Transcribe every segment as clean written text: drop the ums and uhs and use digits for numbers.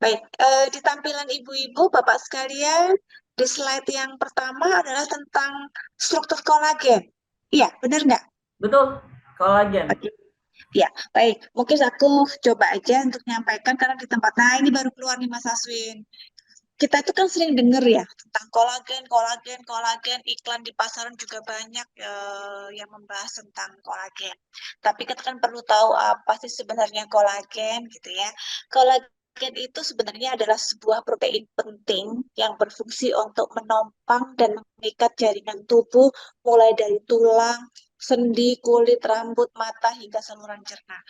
Baik, di tampilan ibu-ibu, bapak sekalian, di slide yang pertama adalah tentang struktur kolagen. Iya, benar nggak? Betul, kolagen. Oke. Ya, baik. Mungkin aku coba aja untuk menyampaikan karena di tempat. Nah, ini baru keluar nih Mas Aswin. Kita itu kan sering dengar ya tentang kolagen, kolagen, kolagen. Iklan di pasaran juga banyak yang membahas tentang kolagen. Tapi kita kan perlu tahu apa sih sebenarnya kolagen gitu ya. Kolagen itu sebenarnya adalah sebuah protein penting yang berfungsi untuk menopang dan mengikat jaringan tubuh mulai dari tulang, sendi, kulit, rambut, mata hingga saluran cerna.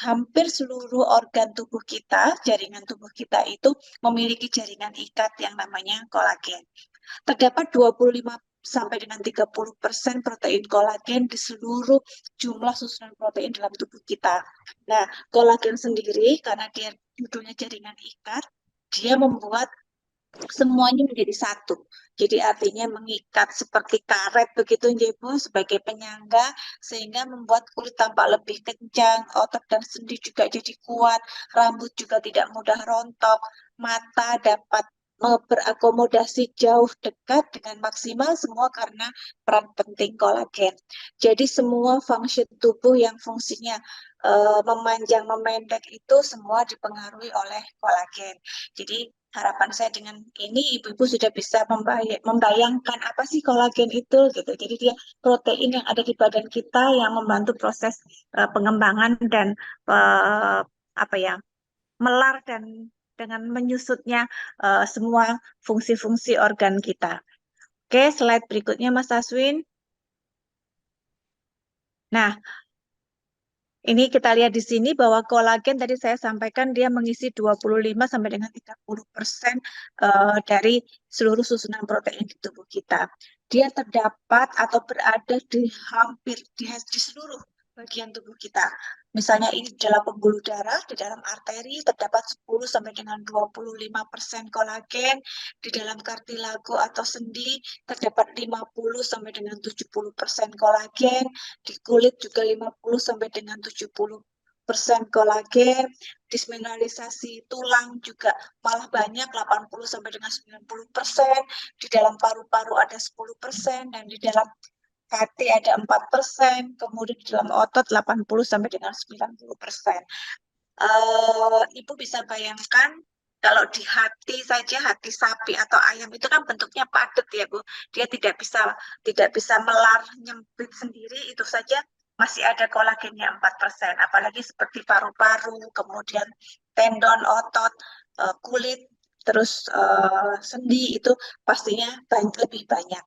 Hampir seluruh organ tubuh kita, jaringan tubuh kita itu memiliki jaringan ikat yang namanya kolagen. Terdapat 25 sampai dengan 30% protein kolagen di seluruh jumlah susunan protein dalam tubuh kita. Nah, kolagen sendiri karena dia judulnya jaringan ikat, dia membuat semuanya menjadi satu. Jadi artinya mengikat seperti karet begitu ya Bu, sebagai penyangga sehingga membuat kulit tampak lebih kencang, otot dan sendi juga jadi kuat, rambut juga tidak mudah rontok, mata dapat berakomodasi jauh dekat dengan maksimal semua karena peran penting kolagen. Jadi semua fungsi tubuh yang fungsinya memanjang memendek itu semua dipengaruhi oleh kolagen. Jadi harapan saya dengan ini ibu-ibu sudah bisa membayangkan apa sih kolagen itu gitu. Jadi dia protein yang ada di badan kita yang membantu proses pengembangan dan eh, apa ya melar dan dengan menyusutnya semua fungsi-fungsi organ kita. Oke, slide berikutnya Mas Aswin. Nah, ini kita lihat di sini bahwa kolagen tadi saya sampaikan dia mengisi 25 sampai dengan 30% dari seluruh susunan protein di tubuh kita. Dia terdapat atau berada di hampir di seluruh bagian tubuh kita. Misalnya ini di dalam pembuluh darah, di dalam arteri terdapat 10 sampai dengan 25% kolagen, di dalam kartilago atau sendi terdapat 50 sampai dengan 70% kolagen, di kulit juga 50 sampai dengan 70% kolagen, dismineralisasi tulang juga malah banyak 80 sampai dengan 90%, di dalam paru-paru ada 10% dan di dalam hati ada 4%, kemudian di dalam otot 80 sampai dengan 90%. Ibu bisa bayangkan kalau di hati saja, hati sapi atau ayam itu kan bentuknya padat ya Bu. Dia tidak bisa melar nyempit sendiri, itu saja masih ada kolagennya 4%. Apalagi seperti paru-paru, kemudian tendon, otot, kulit, terus sendi itu pastinya lebih banyak.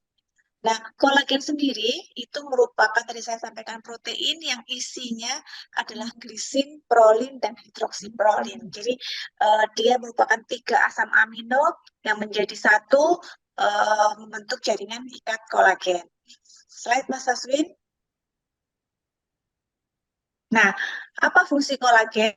Nah, kolagen sendiri itu merupakan tadi saya sampaikan protein yang isinya adalah glisin, prolin, dan hidroksiprolin. Jadi dia merupakan 3 asam amino yang menjadi satu membentuk jaringan ikat kolagen. Slide Mas Aswin. Nah, apa fungsi kolagen?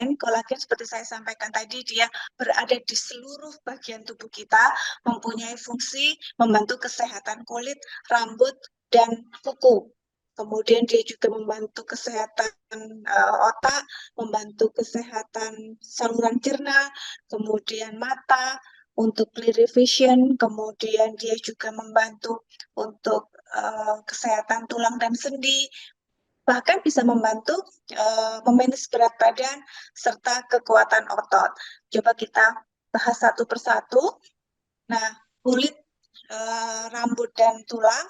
Kolagen seperti saya sampaikan tadi, dia berada di seluruh bagian tubuh kita, mempunyai fungsi membantu kesehatan kulit, rambut, dan kuku. Kemudian dia juga membantu kesehatan otak, membantu kesehatan saluran cerna, kemudian mata, untuk clear vision, kemudian dia juga membantu untuk kesehatan tulang dan sendi, bahkan bisa membantu memanage berat badan serta kekuatan otot. Coba kita bahas satu persatu. Nah, kulit, rambut, dan tulang.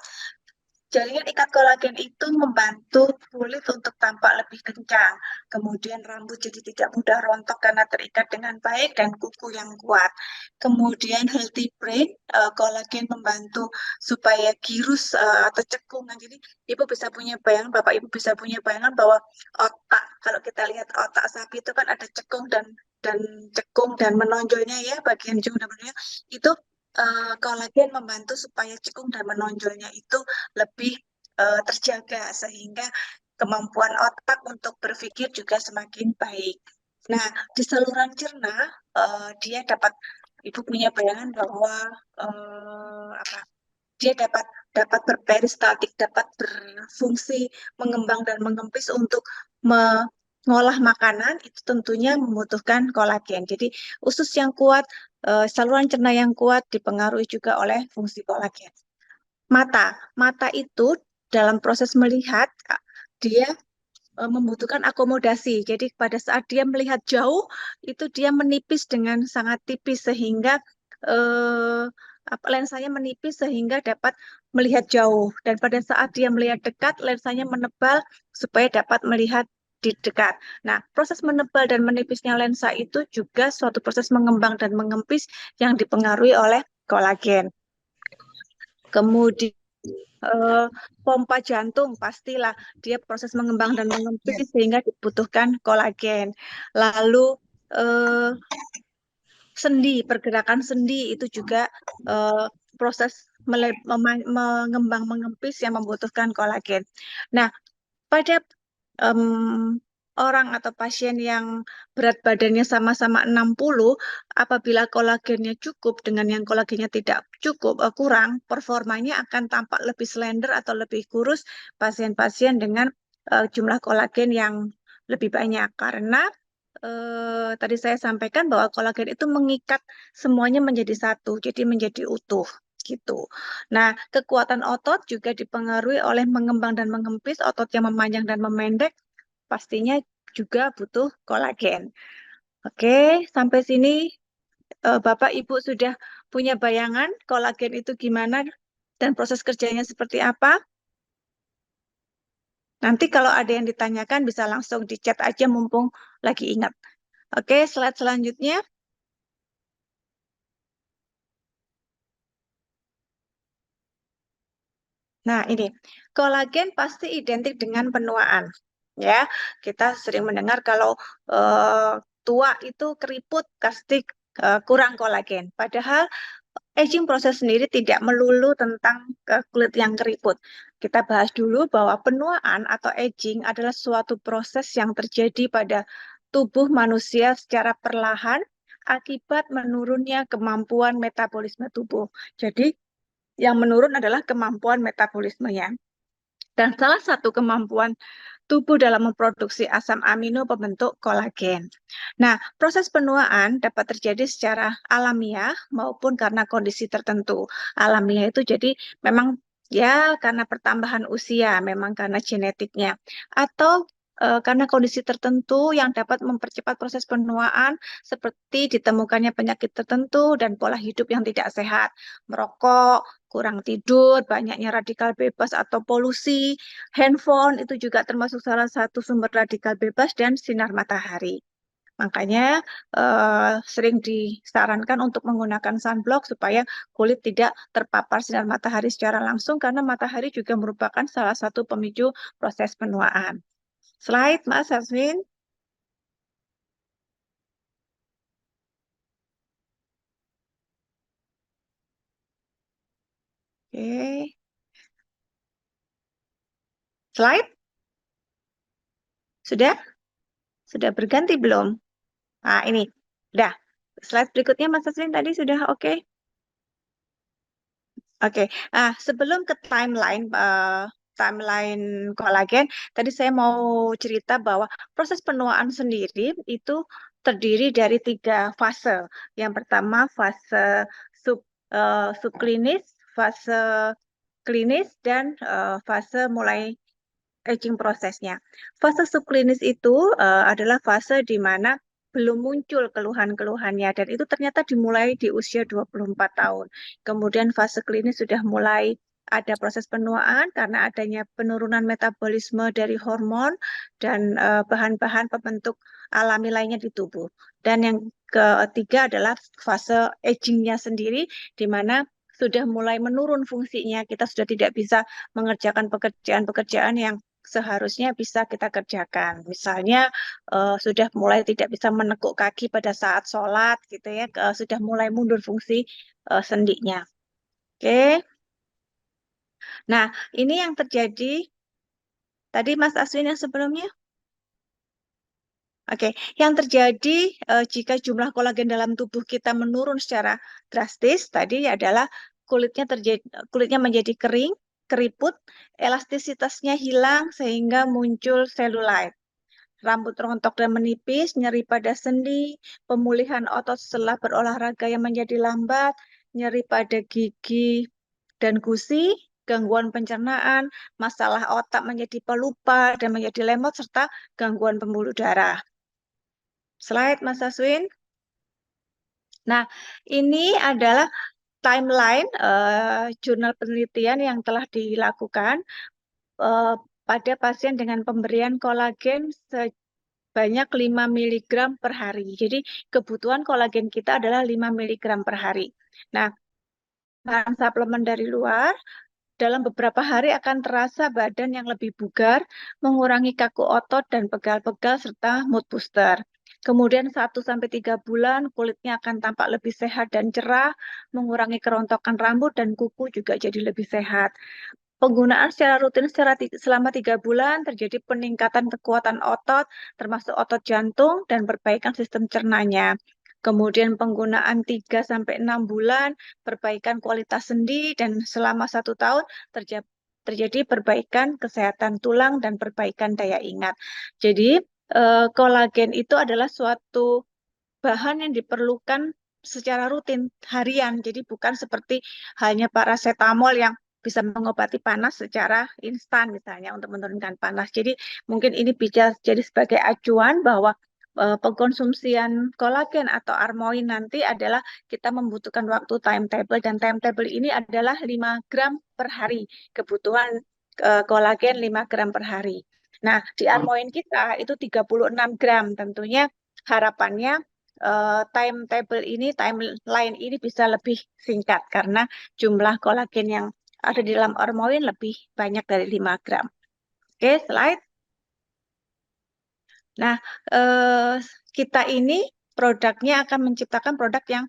Jaringan ikat kolagen itu membantu kulit untuk tampak lebih kencang. Kemudian rambut jadi tidak mudah rontok karena terikat dengan baik dan kuku yang kuat. Kemudian healthy brain, kolagen membantu supaya gyrus atau cekungan. Jadi ibu bisa punya bayangan, bapak ibu bisa punya bayangan bahwa otak, kalau kita lihat otak sapi itu kan ada cekung dan cekung dan menonjolnya ya, bagian ujung dan menonjolnya itu kolagen membantu supaya cekung dan menonjolnya itu lebih terjaga sehingga kemampuan otak untuk berpikir juga semakin baik. Nah, di saluran cerna dia dapat ibu punya bayangan bahwa apa? Dia dapat dapat berperistaltik, dapat berfungsi mengembang dan mengempis untuk ngolah makanan itu tentunya membutuhkan kolagen. Jadi usus yang kuat, saluran cerna yang kuat dipengaruhi juga oleh fungsi kolagen. Mata itu dalam proses melihat dia membutuhkan akomodasi. Jadi pada saat dia melihat jauh itu dia menipis dengan sangat tipis sehingga eh, lensanya menipis sehingga dapat melihat jauh. Dan pada saat dia melihat dekat, lensanya menebal supaya dapat melihat di dekat. Nah, proses menebal dan menipisnya lensa itu juga suatu proses mengembang dan mengempis yang dipengaruhi oleh kolagen. Kemudian eh, pompa jantung pastilah dia proses mengembang dan mengempis sehingga dibutuhkan kolagen. Lalu eh, pergerakan sendi itu juga eh, proses mengembang mengempis yang membutuhkan kolagen. Nah, pada em, orang atau pasien yang berat badannya sama-sama 60, apabila kolagennya cukup dengan yang kolagennya tidak cukup, kurang, performanya akan tampak lebih slender atau lebih kurus pasien-pasien dengan jumlah kolagen yang lebih banyak. Karena tadi saya sampaikan bahwa kolagen itu mengikat semuanya menjadi satu, jadi menjadi utuh gitu. Nah, kekuatan otot juga dipengaruhi oleh mengembang dan mengempis, otot yang memanjang dan memendek, pastinya juga butuh kolagen. Oke, sampai sini Bapak Ibu sudah punya bayangan kolagen itu gimana dan proses kerjanya seperti apa? Nanti kalau ada yang ditanyakan bisa langsung di chat aja mumpung lagi ingat. Oke, slide selanjutnya. Nah, ini kolagen pasti identik dengan penuaan. Ya, kita sering mendengar kalau tua itu keriput pasti kurang kolagen. Padahal aging proses sendiri tidak melulu tentang kulit yang keriput. Kita bahas dulu bahwa penuaan atau aging adalah suatu proses yang terjadi pada tubuh manusia secara perlahan akibat menurunnya kemampuan metabolisme tubuh. Jadi, yang menurun adalah kemampuan metabolismenya. Dan salah satu kemampuan tubuh dalam memproduksi asam amino pembentuk kolagen. Nah, proses penuaan dapat terjadi secara alamiah maupun karena kondisi tertentu. Alamiah itu jadi memang ya karena pertambahan usia, memang karena genetiknya. Atau karena kondisi tertentu yang dapat mempercepat proses penuaan seperti ditemukannya penyakit tertentu dan pola hidup yang tidak sehat, merokok, kurang tidur, banyaknya radikal bebas atau polusi, handphone itu juga termasuk salah satu sumber radikal bebas dan sinar matahari. Makanya sering disarankan untuk menggunakan sunblock supaya kulit tidak terpapar sinar matahari secara langsung karena matahari juga merupakan salah satu pemicu proses penuaan. Slide, Mas Aswin. Oke. Slide, sudah? Sudah berganti belum? Nah, ini. Udah. Slide berikutnya, Mas Aswin, tadi sudah oke? Oke, sebelum ke timeline kolagen, tadi saya mau cerita bahwa proses penuaan sendiri itu terdiri dari 3 fase. Yang pertama fase sub subklinis, fase klinis, dan fase mulai aging prosesnya. Fase subklinis itu adalah fase di mana belum muncul keluhan-keluhannya dan itu ternyata dimulai di usia 24 tahun. Kemudian fase klinis sudah mulai ada proses penuaan karena adanya penurunan metabolisme dari hormon dan bahan-bahan pembentuk alami lainnya di tubuh. Dan yang ketiga adalah fase agingnya sendiri di mana sudah mulai menurun fungsinya. Kita sudah tidak bisa mengerjakan pekerjaan-pekerjaan yang seharusnya bisa kita kerjakan. Misalnya sudah mulai tidak bisa menekuk kaki pada saat sholat gitu ya, sudah mulai mundur fungsi sendinya. Oke. Nah, ini yang terjadi tadi Mas Aswin yang sebelumnya. Oke, yang terjadi jika jumlah kolagen dalam tubuh kita menurun secara drastis tadi adalah kulitnya menjadi kering, keriput, elastisitasnya hilang sehingga muncul selulite. rambut rontok dan menipis, nyeri pada sendi, pemulihan otot setelah berolahraga yang menjadi lambat, nyeri pada gigi dan gusi, gangguan pencernaan, masalah otak menjadi pelupa dan menjadi lemot, serta gangguan pembuluh darah. Slide, Mas Aswin. Nah, ini adalah timeline jurnal penelitian yang telah dilakukan pada pasien dengan pemberian kolagen sebanyak 5 mg per hari. Jadi kebutuhan kolagen kita adalah 5 mg per hari. Nah, bahan suplemen dari luar dalam beberapa hari akan terasa badan yang lebih bugar, mengurangi kaku otot dan pegal-pegal serta mood booster. Kemudian 1-3 bulan kulitnya akan tampak lebih sehat dan cerah, mengurangi kerontokan rambut dan kuku juga jadi lebih sehat. Penggunaan secara rutin selama 3 bulan terjadi peningkatan kekuatan otot, termasuk otot jantung dan perbaikan sistem cernanya. Kemudian penggunaan 3-6 bulan, perbaikan kualitas sendi, dan selama 1 tahun terjadi perbaikan kesehatan tulang dan perbaikan daya ingat. Jadi, kolagen itu adalah suatu bahan yang diperlukan secara rutin harian. Jadi bukan seperti hanya paracetamol yang bisa mengobati panas secara instan misalnya untuk menurunkan panas. Jadi mungkin ini bisa jadi sebagai acuan bahwa pengkonsumsian kolagen atau armoin nanti adalah kita membutuhkan waktu timetable, dan timetable ini adalah 5 gram per hari. Kebutuhan kolagen 5 gram per hari. Nah, di armoin kita itu 36 gram. Tentunya harapannya timetable ini, timeline ini bisa lebih singkat karena jumlah kolagen yang ada di dalam armoin lebih banyak dari 5 gram. Oke, slide. Nah, kita ini produknya akan menciptakan produk yang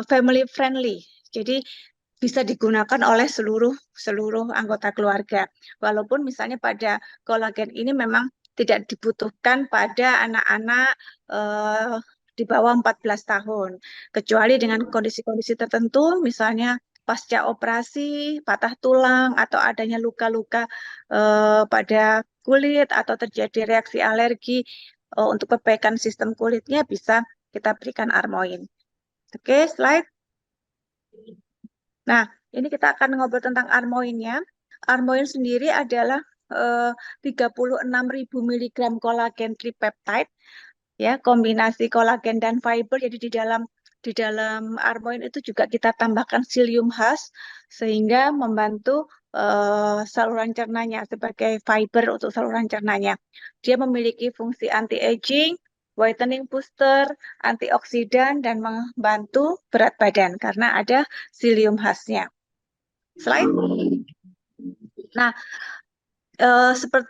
family friendly. Jadi bisa digunakan oleh seluruh anggota keluarga. Walaupun misalnya pada kolagen ini memang tidak dibutuhkan pada anak-anak di bawah 14 tahun, kecuali dengan kondisi-kondisi tertentu, misalnya pasca operasi, patah tulang, atau adanya luka-luka pada kulit, atau terjadi reaksi alergi untuk perbaikan sistem kulitnya, bisa kita berikan armoin. Oke, slide. Nah, ini kita akan ngobrol tentang armoinnya. Armoin sendiri adalah 36.000 mg kolagen tripeptide, ya, kombinasi kolagen dan fiber. Jadi di dalam armoin itu juga kita tambahkan psyllium husk sehingga membantu saluran cernanya sebagai fiber untuk saluran cernanya. Dia memiliki fungsi anti-aging, whitening booster, antioksidan, dan membantu berat badan karena ada psyllium husk-nya. Slide. Nah,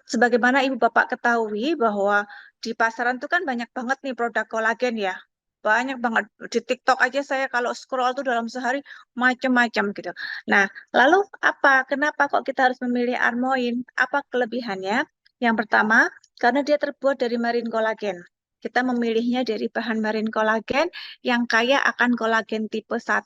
sebagaimana Ibu Bapak ketahui bahwa di pasaran itu kan banyak banget nih produk kolagen ya. Banyak banget. Di TikTok aja saya kalau scroll tuh dalam sehari macam-macam gitu. Nah, lalu apa? Kenapa kok kita harus memilih armoin? Apa kelebihannya? Yang pertama, karena dia terbuat dari marine kolagen. Kita memilihnya dari bahan marine kolagen yang kaya akan kolagen tipe 1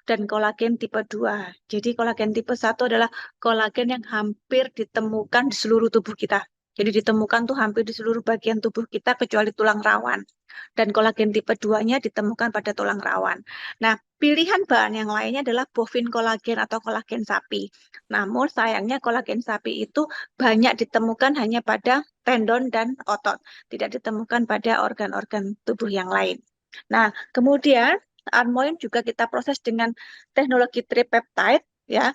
dan kolagen tipe 2. Jadi kolagen tipe 1 adalah kolagen yang hampir ditemukan di seluruh tubuh kita. Jadi ditemukan tuh hampir di seluruh bagian tubuh kita kecuali tulang rawan. Dan kolagen tipe 2-nya ditemukan pada tulang rawan. Nah, pilihan bahan yang lainnya adalah bovin kolagen atau kolagen sapi. Namun sayangnya kolagen sapi itu banyak ditemukan hanya pada tendon dan otot, tidak ditemukan pada organ-organ tubuh yang lain. Nah, kemudian armoin juga kita proses dengan teknologi tripeptide, ya.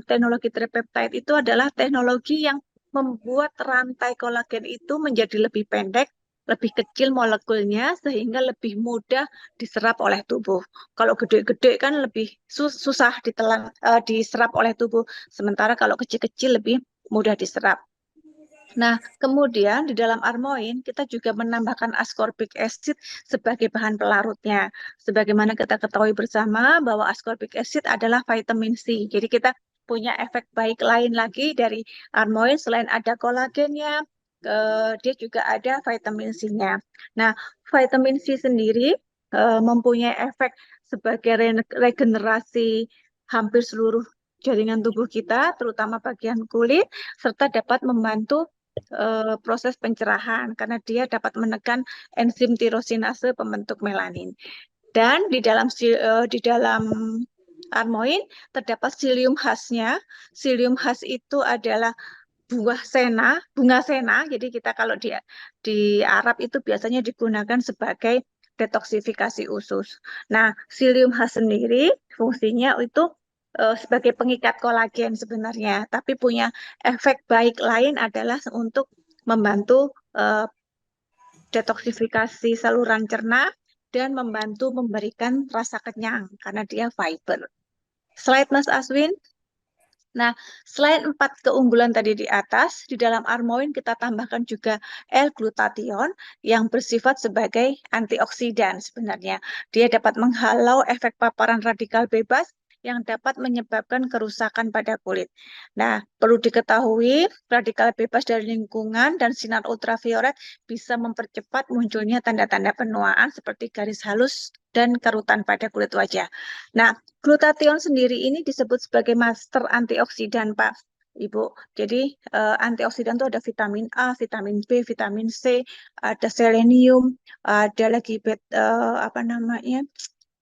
Teknologi tripeptide itu adalah teknologi yang membuat rantai kolagen itu menjadi lebih pendek, lebih kecil molekulnya sehingga lebih mudah diserap oleh tubuh. Kalau gede-gede kan lebih susah diserap oleh tubuh, sementara kalau kecil-kecil lebih mudah diserap. Nah, kemudian di dalam armoin kita juga menambahkan ascorbic acid sebagai bahan pelarutnya. Sebagaimana kita ketahui bersama bahwa ascorbic acid adalah vitamin C. Jadi kita punya efek baik lain lagi dari armoin selain ada kolagennya, dia juga ada vitamin C-nya. Nah, vitamin C sendiri mempunyai efek sebagai regenerasi hampir seluruh jaringan tubuh kita, terutama bagian kulit, serta dapat membantu proses pencerahan karena dia dapat menekan enzim tirosinase pembentuk melanin. Dan di dalam armoin terdapat psyllium khasnya. Psyllium khas itu adalah bunga sena. Jadi kita kalau di Arab itu biasanya digunakan sebagai detoksifikasi usus. Nah, psyllium khas sendiri fungsinya itu sebagai pengikat kolagen sebenarnya, tapi punya efek baik lain adalah untuk membantu detoksifikasi saluran cerna dan membantu memberikan rasa kenyang karena dia fiber. Slide Mas Aswin. Nah, selain 4 keunggulan tadi di atas, di dalam armoin kita tambahkan juga L-glutathione yang bersifat sebagai antioksidan sebenarnya. Dia dapat menghalau efek paparan radikal bebas yang dapat menyebabkan kerusakan pada kulit. Nah, perlu diketahui, radikal bebas dari lingkungan dan sinar ultraviolet bisa mempercepat munculnya tanda-tanda penuaan seperti garis halus dan kerutan pada kulit wajah. Nah, glutathione sendiri ini disebut sebagai master antioksidan, Pak, Ibu. Jadi antioksidan itu ada vitamin A, vitamin B, vitamin C, ada selenium, ada lagi apa namanya,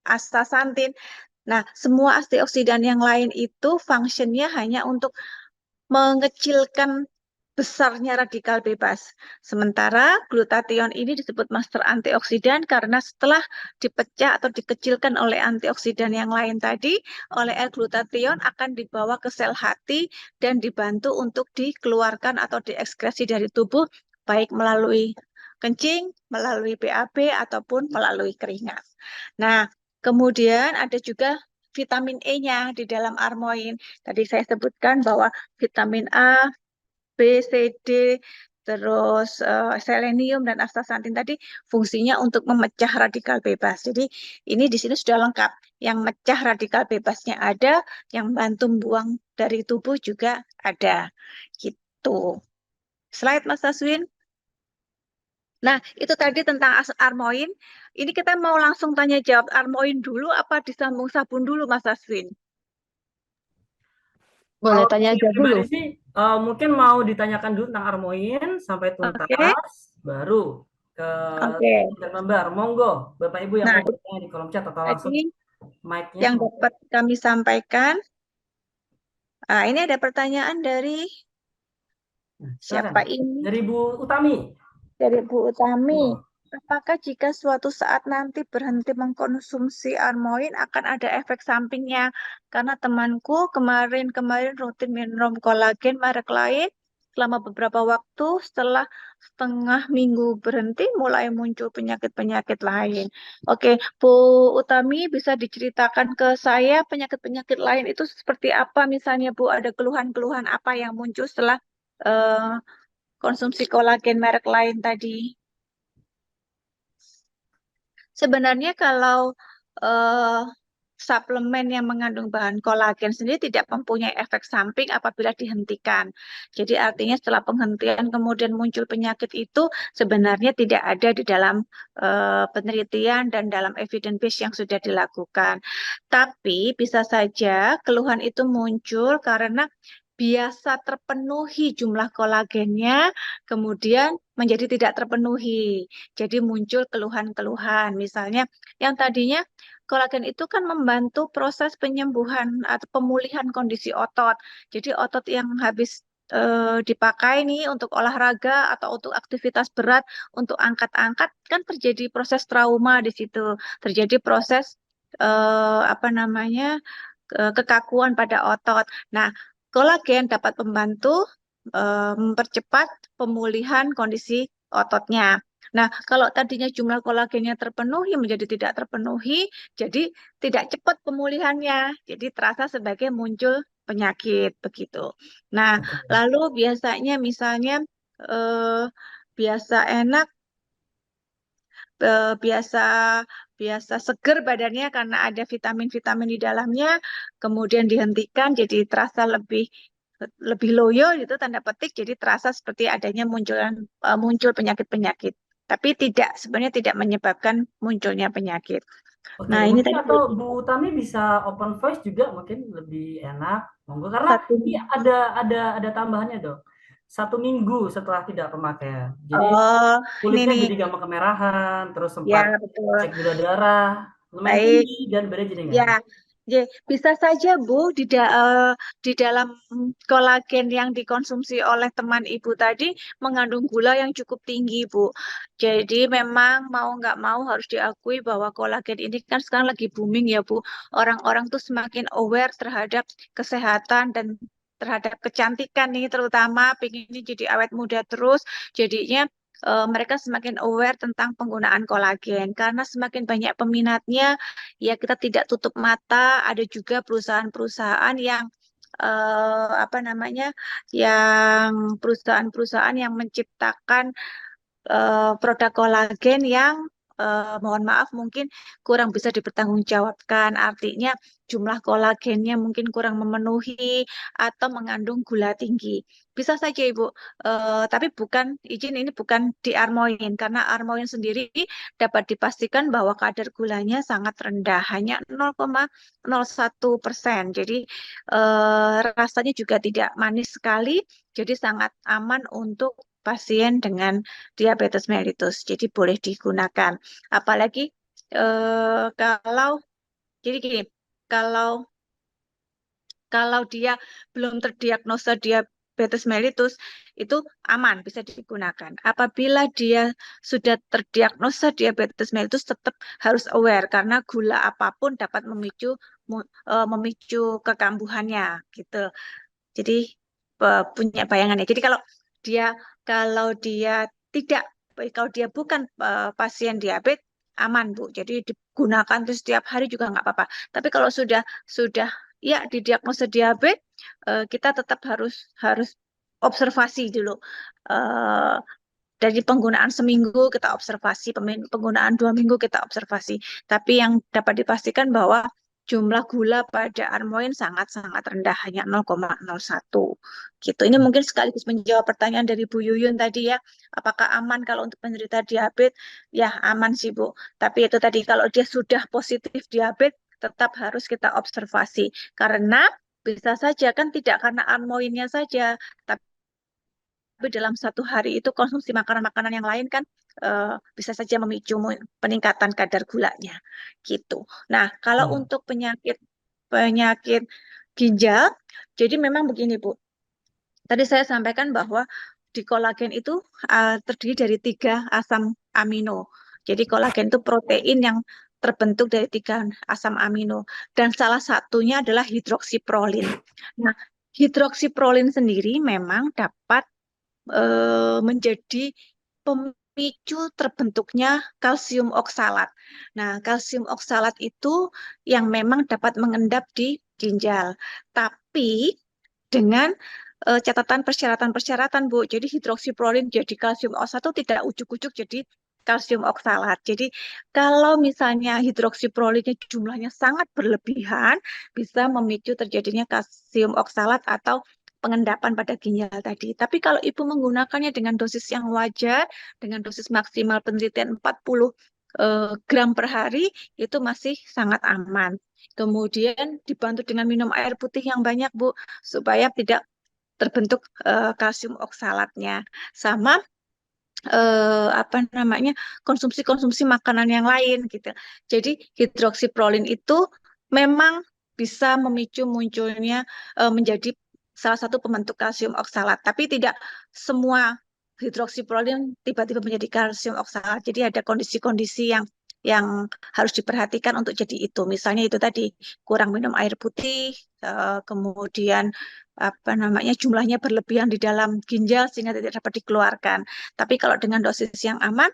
astaxanthin. Nah, semua antioksidan yang lain itu fungsinya hanya untuk mengecilkan besarnya radikal bebas. Sementara glutathione ini disebut master antioksidan karena setelah dipecah atau dikecilkan oleh antioksidan yang lain tadi, oleh L-glutathione akan dibawa ke sel hati dan dibantu untuk dikeluarkan atau diekskresi dari tubuh, baik melalui kencing, melalui BAB, ataupun melalui keringat. Nah, kemudian ada juga vitamin E-nya di dalam armoin. Tadi saya sebutkan bahwa vitamin A, B, C, D, terus selenium dan astaxanthin tadi fungsinya untuk memecah radikal bebas. Jadi ini di sini sudah lengkap. Yang mecah radikal bebasnya ada, yang bantu buang dari tubuh juga ada. Gitu. Slide Mas Aswin. Nah, itu tadi tentang armoin. Ini kita mau langsung tanya jawab armoin dulu apa disambung sabun dulu Mas Aswin? Boleh Kalau tanya saya aja dulu. pribadi sih mungkin mau ditanyakan dulu tentang Armoin sampai Oke, tuntas, baru ke oke. dan member. Monggo, Bapak Ibu yang Nah, mau bertanya di kolom chat atau langsung tadi mic-nya. yang dapat kami sampaikan. Ini ada pertanyaan dari Nah, silakan. siapa ini? Dari Bu Utami. Dari Bu Utami. Monggo. Apakah jika suatu saat nanti berhenti mengkonsumsi Armoin akan ada efek sampingnya? Karena temanku kemarin rutin minum kolagen merek lain selama beberapa waktu setelah setengah minggu berhenti mulai muncul penyakit-penyakit lain. Oke, Bu Utami bisa diceritakan ke saya penyakit-penyakit lain itu seperti apa? Misalnya Bu ada keluhan-keluhan apa yang muncul setelah eh, konsumsi kolagen merek lain tadi? Sebenarnya kalau eh, suplemen yang mengandung bahan kolagen sendiri tidak mempunyai efek samping apabila dihentikan. Jadi artinya setelah penghentian kemudian muncul penyakit itu sebenarnya tidak ada di dalam penelitian dan dalam evidence base yang sudah dilakukan. Tapi bisa saja keluhan itu muncul karena biasa terpenuhi jumlah kolagennya, kemudian menjadi tidak terpenuhi. Jadi muncul keluhan-keluhan. Misalnya yang tadinya kolagen itu kan membantu proses penyembuhan atau pemulihan kondisi otot. Jadi otot yang habis dipakai nih untuk olahraga atau untuk aktivitas berat, untuk angkat-angkat, kan terjadi proses trauma di situ. Terjadi proses apa namanya kekakuan pada otot. Nah, kolagen dapat membantu mempercepat pemulihan kondisi ototnya. Nah, kalau tadinya jumlah kolagennya terpenuhi menjadi tidak terpenuhi, jadi tidak cepat pemulihannya. Jadi terasa sebagai muncul penyakit begitu. Nah, Oke. lalu biasanya misalnya eh, biasa enak, biasa biasa seger badannya karena ada vitamin-vitamin di dalamnya, kemudian dihentikan jadi terasa lebih lebih loyo gitu tanda petik, jadi terasa seperti adanya muncul penyakit-penyakit. Tapi tidak sebenarnya tidak menyebabkan munculnya penyakit. Oke, Nah, ini mungkin tadi atau Bu Utami bisa open voice juga mungkin lebih enak. Monggo karena satu ini ada tambahannya dong. 1 minggu setelah tidak pemakaian. Jadi Oh, ini kulitnya nih. jadi gampang kemerahan, terus Ya, sempat betul. cek gula darah, lumayan Baik. tinggi dan berat jadi nggak Ya, enak. bisa saja Bu di dalam kolagen yang dikonsumsi oleh teman Ibu tadi mengandung gula yang cukup tinggi Bu. Jadi memang mau nggak mau harus diakui bahwa kolagen ini kan sekarang lagi booming ya Bu. Orang-orang tuh semakin aware terhadap kesehatan dan terhadap kecantikan nih terutama pengennya jadi awet muda terus. Jadinya mereka semakin aware tentang penggunaan kolagen karena semakin banyak peminatnya ya kita tidak tutup mata, ada juga perusahaan-perusahaan yang apa namanya, yang perusahaan-perusahaan yang menciptakan produk kolagen yang mohon maaf mungkin kurang bisa dipertanggungjawabkan. Artinya jumlah kolagennya mungkin kurang memenuhi atau mengandung gula tinggi. Bisa saja Ibu, tapi bukan izin ini bukan di Armoin karena Armoin sendiri dapat dipastikan bahwa kadar gulanya sangat rendah, hanya 0,01%. Jadi rasanya juga tidak manis sekali, jadi sangat aman untuk pasien dengan diabetes mellitus. Jadi boleh digunakan. Apalagi kalau jadi gini, kalau kalau dia belum terdiagnosa diabetes mellitus itu aman bisa digunakan. Apabila dia sudah terdiagnosa diabetes mellitus tetap harus aware karena gula apapun dapat memicu kekambuhannya gitu. Jadi punya bayangan ya. Jadi dia kalau dia tidak kalau dia bukan pasien diabetes aman Bu. Jadi digunakan terus setiap hari juga nggak apa-apa. Tapi kalau sudah ya didiagnosa diabetes kita tetap harus harus observasi dulu. Eh, dari penggunaan seminggu kita observasi, penggunaan 2 minggu kita observasi. Tapi yang dapat dipastikan bahwa jumlah gula pada Armoin sangat-sangat rendah, hanya 0,01. Gitu. Ini mungkin sekaligus menjawab pertanyaan dari Bu Yuyun tadi ya, apakah aman kalau untuk penderita diabetes? Ya aman sih Bu. Tapi itu tadi kalau dia sudah positif diabetes, tetap harus kita observasi. Karena bisa saja kan tidak karena Armoinnya saja, tapi dalam satu hari itu konsumsi makanan-makanan yang lain kan bisa saja memicu peningkatan kadar gulanya gitu. Nah, kalau Iya. untuk penyakit penyakit ginjal, jadi memang begini Bu. Tadi saya sampaikan bahwa di kolagen itu terdiri dari 3 asam amino. Jadi kolagen itu protein yang terbentuk dari 3 asam amino dan salah satunya adalah hidroksiprolin. Nah, hidroksiprolin sendiri memang dapat menjadi pemicu terbentuknya kalsium oksalat. Nah, kalsium oksalat itu yang memang dapat mengendap di ginjal. Tapi dengan catatan persyaratan-persyaratan, Bu. Jadi hidroksiprolin jadi kalsium oksalat itu tidak ujuk-ujuk jadi kalsium oksalat. Jadi kalau misalnya hidroksiprolinnya jumlahnya sangat berlebihan, bisa memicu terjadinya kalsium oksalat atau pengendapan pada ginjal tadi. Tapi kalau ibu menggunakannya dengan dosis yang wajar, dengan dosis maksimal penelitian 40 gram per hari, itu masih sangat aman. Kemudian dibantu dengan minum air putih yang banyak, Bu, supaya tidak terbentuk kalsium oksalatnya. Sama apa namanya konsumsi-konsumsi makanan yang lain gitu. Jadi hidroksiprolin itu memang bisa memicu munculnya menjadi salah satu pembentuk kalsium oksalat, tapi tidak semua hidroksiprolin tiba-tiba menjadi kalsium oksalat. Jadi ada kondisi-kondisi yang harus diperhatikan untuk jadi itu. Misalnya itu tadi kurang minum air putih, kemudian apa namanya jumlahnya berlebihan di dalam ginjal sehingga tidak dapat dikeluarkan. Tapi kalau dengan dosis yang aman,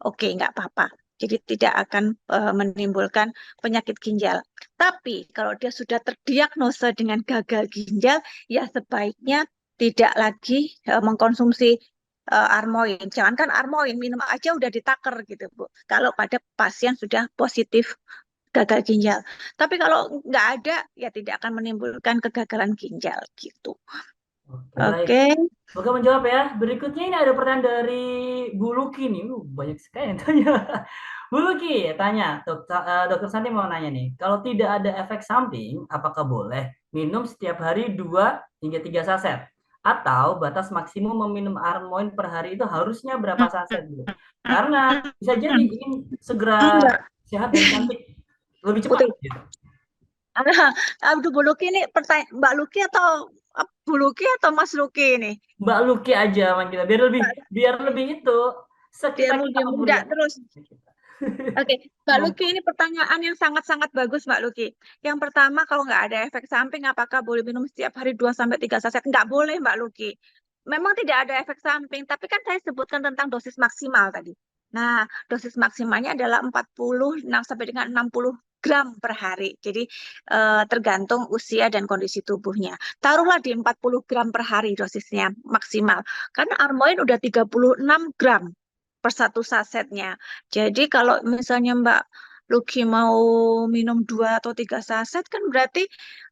oke, nggak apa-apa. Jadi tidak akan menimbulkan penyakit ginjal. Tapi kalau dia sudah terdiagnosa dengan gagal ginjal, ya sebaiknya tidak lagi mengkonsumsi Armoin. Jangankan Armoin, minum aja udah ditaker gitu, Bu. Kalau pada pasien sudah positif gagal ginjal. Tapi kalau nggak ada, ya tidak akan menimbulkan kegagalan ginjal gitu. Oke, baik. Oke, Semoga menjawab ya. Berikutnya ini ada pertanyaan dari Bu Luki nih. Banyak sekali yang tanya. Bu Luki tanya, Dokter Santi mau nanya nih, kalau tidak ada efek samping, apakah boleh minum setiap hari 2 hingga 3 saset? Atau batas maksimum meminum Armoin per hari itu harusnya berapa saset gitu. Karena bisa jadi ingin segera Enggak, sehat dan cantik lebih cepat betul. gitu. Aduh, Bu Luki ini Mbak Luki atau Bu Luki atau Mas Luki ini? Mbak Luki aja manggilnya biar lebih itu Dia sekitar mau kita dia memberi enggak terus. Oke, Mbak Luki, ini pertanyaan yang sangat-sangat bagus, Mbak Luki. Yang pertama, kalau nggak ada efek samping, apakah boleh minum setiap hari 2 sampai 3 saset? Nggak boleh, Mbak Luki. Memang tidak ada efek samping, tapi kan saya sebutkan tentang dosis maksimal tadi. Nah, dosis maksimalnya adalah 46 sampai dengan 60 gram per hari. Jadi, tergantung usia dan kondisi tubuhnya. Taruhlah di 40 gram per hari dosisnya maksimal. Karena Armoin udah 36 gram per satu sasetnya. Jadi kalau misalnya Mbak Luki mau minum 2 atau 3 saset kan berarti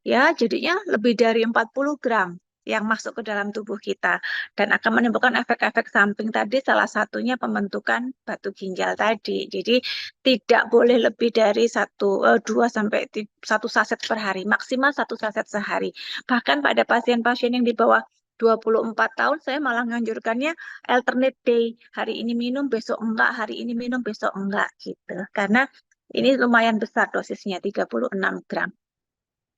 ya jadinya lebih dari 40 gram yang masuk ke dalam tubuh kita dan akan menimbulkan efek-efek samping tadi salah satunya pembentukan batu ginjal tadi. Jadi tidak boleh lebih dari 1 sampai 1 saset per hari, maksimal 1 saset sehari. Bahkan pada pasien-pasien yang di bawah 24 tahun saya malah menganjurkannya alternate day. Hari ini minum, besok enggak, hari ini minum, besok enggak gitu. Karena ini lumayan besar dosisnya 36 gram.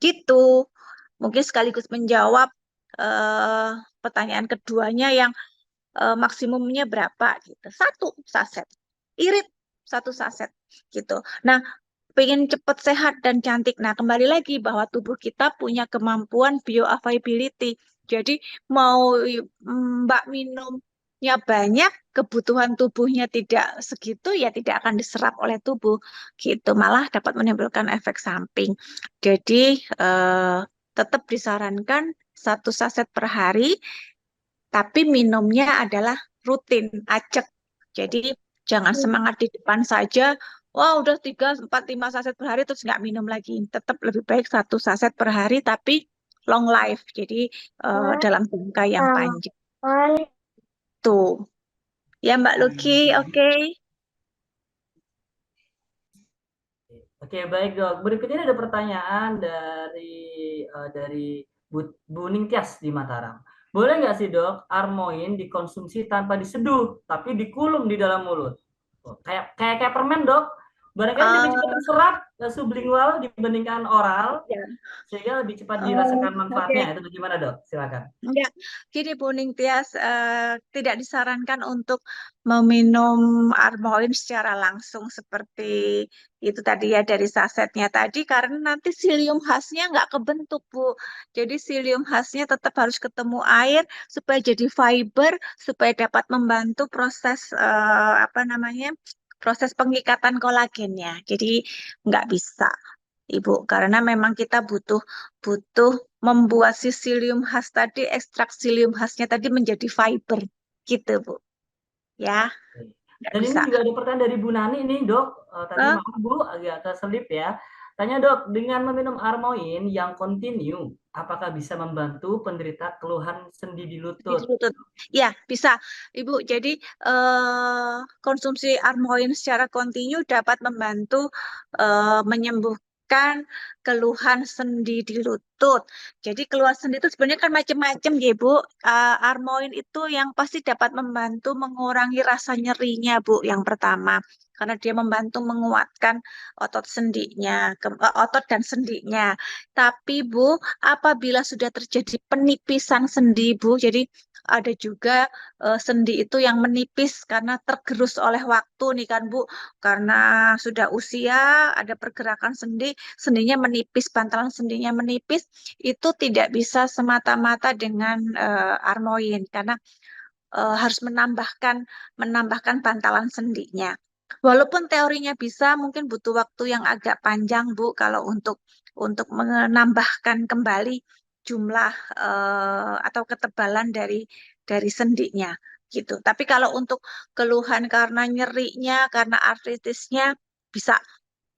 Gitu. Mungkin sekaligus menjawab eh, pertanyaan keduanya yang maksimumnya berapa gitu. 1 saset. Irit 1 saset gitu. Nah, pengen cepat sehat dan cantik. Nah, kembali lagi bahwa tubuh kita punya kemampuan bioavailability. Jadi mau Mbak minumnya banyak, kebutuhan tubuhnya tidak segitu, ya tidak akan diserap oleh tubuh. Gitu, malah dapat menimbulkan efek samping. Jadi tetap disarankan 1 saset per hari, tapi minumnya adalah rutin, acak. Jadi jangan semangat di depan saja. Wah, udah 3, 4, 5 saset per hari terus nggak minum lagi. Tetap lebih baik 1 saset per hari, tapi long life. Jadi dalam jangka yang panjang. Tuh, ya Mbak Luki, oke. Oke, baik dok. Berikutnya ada pertanyaan dari Bu Ningtyas di Mataram. Boleh nggak sih dok, Armoin dikonsumsi tanpa diseduh, tapi dikulum di dalam mulut? Oh, kayak permen dok. Barangkali lebih cepat Eh, terserap sublingual dibandingkan oral, ya, sehingga lebih cepat oh, dirasakan manfaatnya. oke. Itu bagaimana dok? Silakan. Enggak, gini Bu Ningtyas, tidak disarankan untuk meminum Armoin secara langsung seperti itu tadi ya dari sasetnya tadi karena nanti silium khasnya nggak kebentuk Bu. Jadi silium khasnya tetap harus ketemu air supaya jadi fiber supaya dapat membantu proses apa namanya proses pengikatan kolagennya. Jadi nggak bisa. Ibu, karena memang kita butuh butuh membuat si psyllium khas tadi, ekstrak psyllium khasnya tadi menjadi fiber, gitu Bu. Ya, nggak Dan ini bisa. juga ada pertanyaan dari Bu Nani nih dok. Tadi Eh, maaf Bu agak keselip ya. Tanya dok, dengan meminum Armoin yang kontinu, apakah bisa membantu penderita keluhan sendi di di lutut? lutut. Ya, bisa, Ibu. Jadi konsumsi Armoin secara kontinu dapat membantu menyembuhkan keluhan sendi di lutut. Jadi keluhan sendi itu sebenarnya kan macam-macam, ya, Bu. Armoin itu yang pasti dapat membantu mengurangi rasa nyerinya, Bu. Yang pertama, karena dia membantu menguatkan otot sendinya, otot dan sendinya. Tapi Bu, apabila sudah terjadi penipisan sendi, Bu, jadi ada juga sendi itu yang menipis karena tergerus oleh waktu nih kan Bu, karena sudah usia, ada pergerakan sendi, sendinya menipis, bantalan sendinya menipis, itu tidak bisa semata-mata dengan Armoin karena harus menambahkan bantalan sendinya. Walaupun teorinya bisa, mungkin butuh waktu yang agak panjang, Bu, kalau untuk menambahkan kembali jumlah atau ketebalan dari sendinya gitu. Tapi kalau untuk keluhan karena nyerinya, karena artritisnya bisa,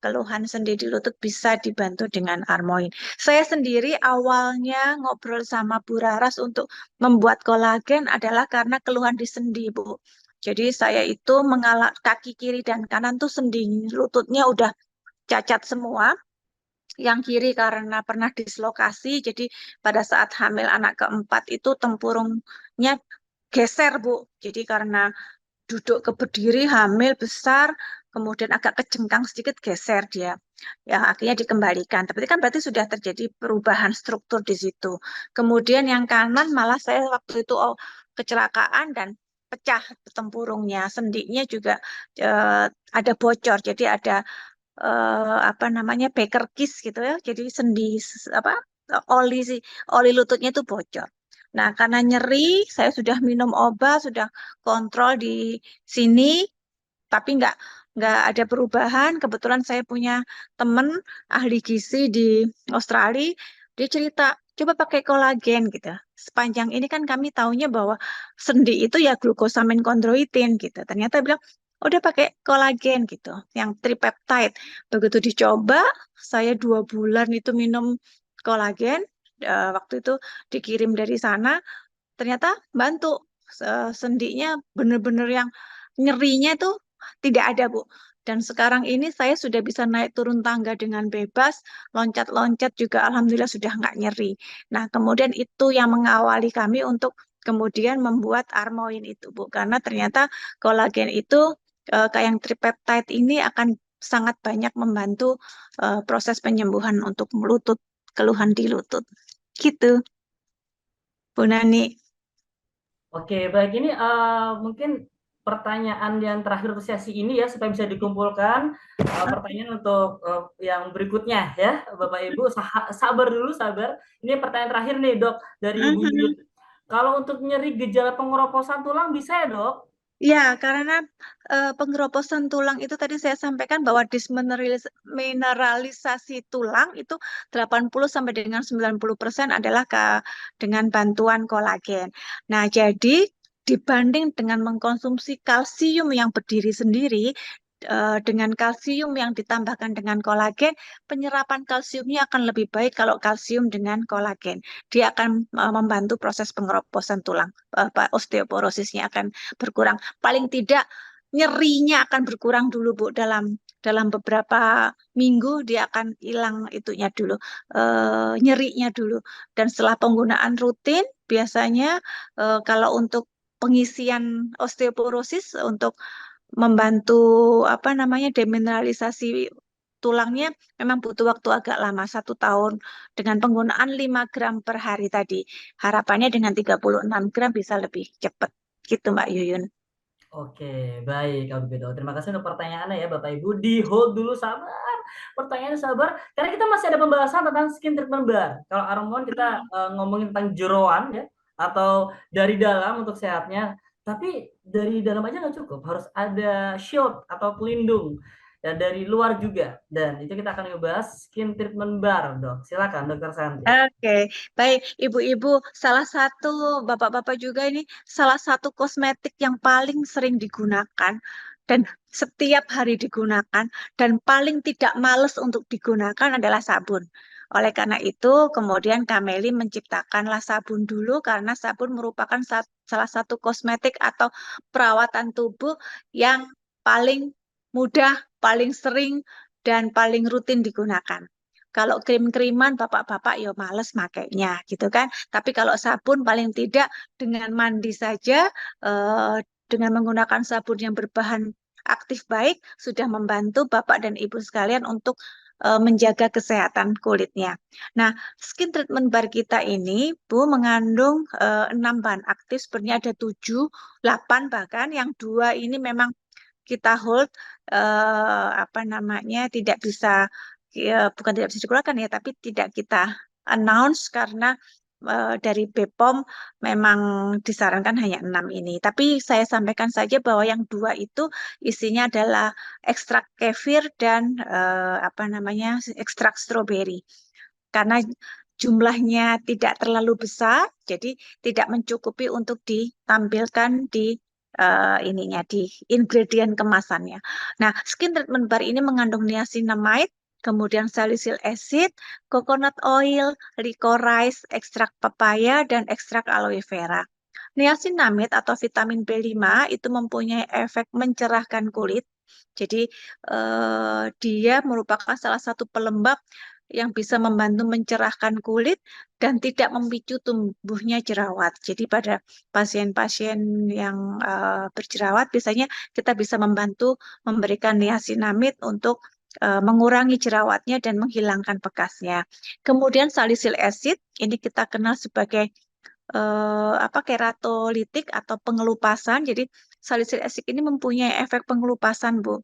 keluhan sendi di lutut bisa dibantu dengan Armoin. Saya sendiri awalnya ngobrol sama Bu Raras untuk membuat kolagen adalah karena keluhan di sendi, Bu. Jadi saya itu kaki kiri dan kanan tuh sendi lututnya udah cacat semua. yang kiri karena pernah dislokasi, jadi pada saat hamil anak keempat itu tempurungnya geser, Bu. Jadi karena duduk ke berdiri, hamil besar, kemudian agak kejengkang sedikit, geser dia. Ya, akhirnya dikembalikan. Tapi itu kan berarti sudah terjadi perubahan struktur di situ. Kemudian yang kanan malah saya waktu itu kecelakaan dan pecah tempurungnya, sendinya juga ada bocor. Jadi ada apa namanya Baker Kiss gitu ya. Jadi sendi apa oli sih oli lututnya itu bocor. Nah, karena nyeri, saya sudah minum obat, sudah kontrol di sini, tapi nggak ada perubahan. Kebetulan saya punya temen ahli gizi di Australia, dia cerita coba pakai kolagen gitu. Sepanjang ini kan kami taunya bahwa sendi itu ya glukosamin kondroitin gitu. Ternyata bilang udah pakai kolagen gitu, yang tripeptide. Begitu dicoba, saya 2 bulan itu minum kolagen. Waktu itu dikirim dari sana, ternyata bantu. Sendinya bener-bener yang nyerinya itu tidak ada, Bu. Dan sekarang ini saya sudah bisa naik turun tangga dengan bebas, loncat-loncat juga alhamdulillah sudah nggak nyeri. Nah, kemudian itu yang mengawali kami untuk kemudian membuat Armoin itu, Bu. Karena ternyata kolagen itu kayak yang tripeptide ini akan sangat banyak membantu proses penyembuhan untuk lutut, keluhan di lutut. Gitu, Bu Nani. Oke, baik. Ini mungkin pertanyaan yang terakhir untuk sesi ini ya, supaya bisa dikumpulkan. Pertanyaan untuk yang berikutnya ya, Bapak Ibu. Sabar dulu, sabar. Ini pertanyaan terakhir nih, Dok, dari Ibu Yuyut. Mhm. Kalau untuk nyeri gejala pengeroposan tulang bisa ya, Dok? Ya, karena pengeroposan tulang itu tadi saya sampaikan bahwa dismineralisasi tulang itu 80 sampai dengan 90% adalah dengan bantuan kolagen. Nah, jadi dibanding dengan mengkonsumsi kalsium yang berdiri sendiri, dengan kalsium yang ditambahkan dengan kolagen, penyerapan kalsiumnya akan lebih baik kalau kalsium dengan kolagen. Dia akan membantu proses pengeroposan tulang, osteoporosisnya akan berkurang. Paling tidak nyerinya akan berkurang dulu, Bu, dalam beberapa minggu dia akan hilang itunya dulu, nyerinya dulu. Dan setelah penggunaan rutin biasanya kalau untuk pengisian osteoporosis untuk membantu apa namanya demineralisasi tulangnya memang butuh waktu agak lama 1 tahun dengan penggunaan 5 gram per hari tadi. Harapannya dengan 36 gram bisa lebih cepat. Gitu Mbak Yuyun. Oke, baik kalau begitu. Terima kasih untuk pertanyaannya ya Bapak Ibu. Di hold dulu, sabar. Pertanyaannya sabar. Karena kita masih ada pembahasan tentang skin treatment bar. Kalau Armon kita ngomongin tentang jeroan ya, atau dari dalam untuk sehatnya. Tapi dari dalam aja nggak cukup. Harus ada shield atau pelindung. Dan dari luar juga. Dan itu kita akan ngebahas skin treatment bar, Dok. Silakan, Dokter Santi. Oke, baik Ibu-ibu, salah satu Bapak-bapak juga ini salah satu kosmetik yang paling sering digunakan dan setiap hari digunakan dan paling tidak males untuk digunakan adalah sabun. Oleh karena itu, kemudian Kameli menciptakanlah sabun dulu karena sabun merupakan salah satu kosmetik atau perawatan tubuh yang paling mudah, paling sering, dan paling rutin digunakan. Kalau krim-kriman bapak-bapak ya males makainya gitu kan. Tapi kalau sabun paling tidak dengan mandi saja, eh, dengan menggunakan sabun yang berbahan aktif baik sudah membantu bapak dan ibu sekalian untuk menjaga kesehatan kulitnya. Nah, skin treatment bar kita ini, Bu, mengandung 6 bahan aktif, sebenarnya ada 7, 8 bahkan, yang 2 ini memang kita hold, apa namanya, tidak bisa, bukan tidak bisa dikeluarkan ya, tapi tidak kita announce karena dari BPOM memang disarankan hanya 6 ini. Tapi saya sampaikan saja bahwa yang 2 itu isinya adalah ekstrak kefir dan apa namanya ekstrak stroberi. Karena jumlahnya tidak terlalu besar, jadi tidak mencukupi untuk ditampilkan di ininya di ingredient kemasannya. Nah, skin treatment bar ini mengandung niacinamide, kemudian salicylic acid, coconut oil, licorice, ekstrak papaya, dan ekstrak aloe vera. Niacinamide atau vitamin B5 itu mempunyai efek mencerahkan kulit. Jadi dia merupakan salah satu pelembab yang bisa membantu mencerahkan kulit dan tidak memicu tumbuhnya jerawat. Jadi pada pasien-pasien yang berjerawat biasanya kita bisa membantu memberikan niacinamide untuk mengurangi jerawatnya dan menghilangkan bekasnya. Kemudian salicylic acid ini kita kenal sebagai keratolitik atau pengelupasan. Jadi salicylic acid ini mempunyai efek pengelupasan, Bu.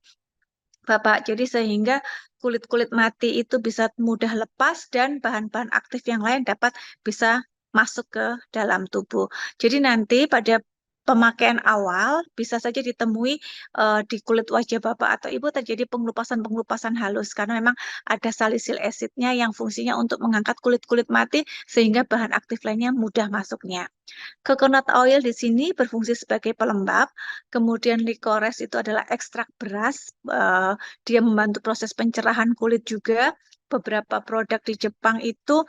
Bapak. Jadi sehingga kulit-kulit mati itu bisa mudah lepas dan bahan-bahan aktif yang lain dapat bisa masuk ke dalam tubuh. Jadi nanti pada pemakaian awal bisa saja ditemui di kulit wajah Bapak atau Ibu terjadi pengelupasan-pengelupasan halus karena memang ada salicylic acidnya yang fungsinya untuk mengangkat kulit-kulit mati sehingga bahan aktif lainnya mudah masuknya. Coconut oil di sini berfungsi sebagai pelembab, kemudian licorice itu adalah ekstrak beras, dia membantu proses pencerahan kulit juga. Beberapa produk di Jepang itu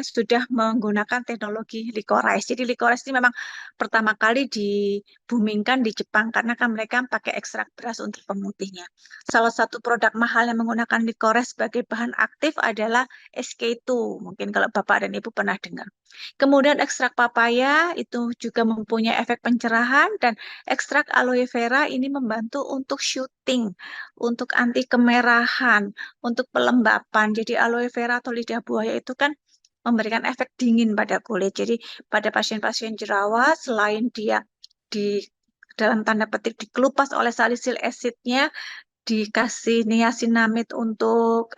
sudah menggunakan teknologi licorice. Jadi licorice ini memang pertama kali dibumingkan di Jepang karena kan mereka pakai ekstrak beras untuk pemutihnya. Salah satu produk mahal yang menggunakan licorice sebagai bahan aktif adalah SK2. Mungkin kalau Bapak dan Ibu pernah dengar. Kemudian ekstrak papaya itu juga mempunyai efek pencerahan dan ekstrak aloe vera ini membantu untuk shooting, untuk anti kemerahan, untuk pelembapan. Jadi aloe vera atau lidah buaya itu kan memberikan efek dingin pada kulit. Jadi pada pasien-pasien jerawat selain dia di dalam tanda petik dikelupas oleh salicylic acidnya, dikasih niacinamide untuk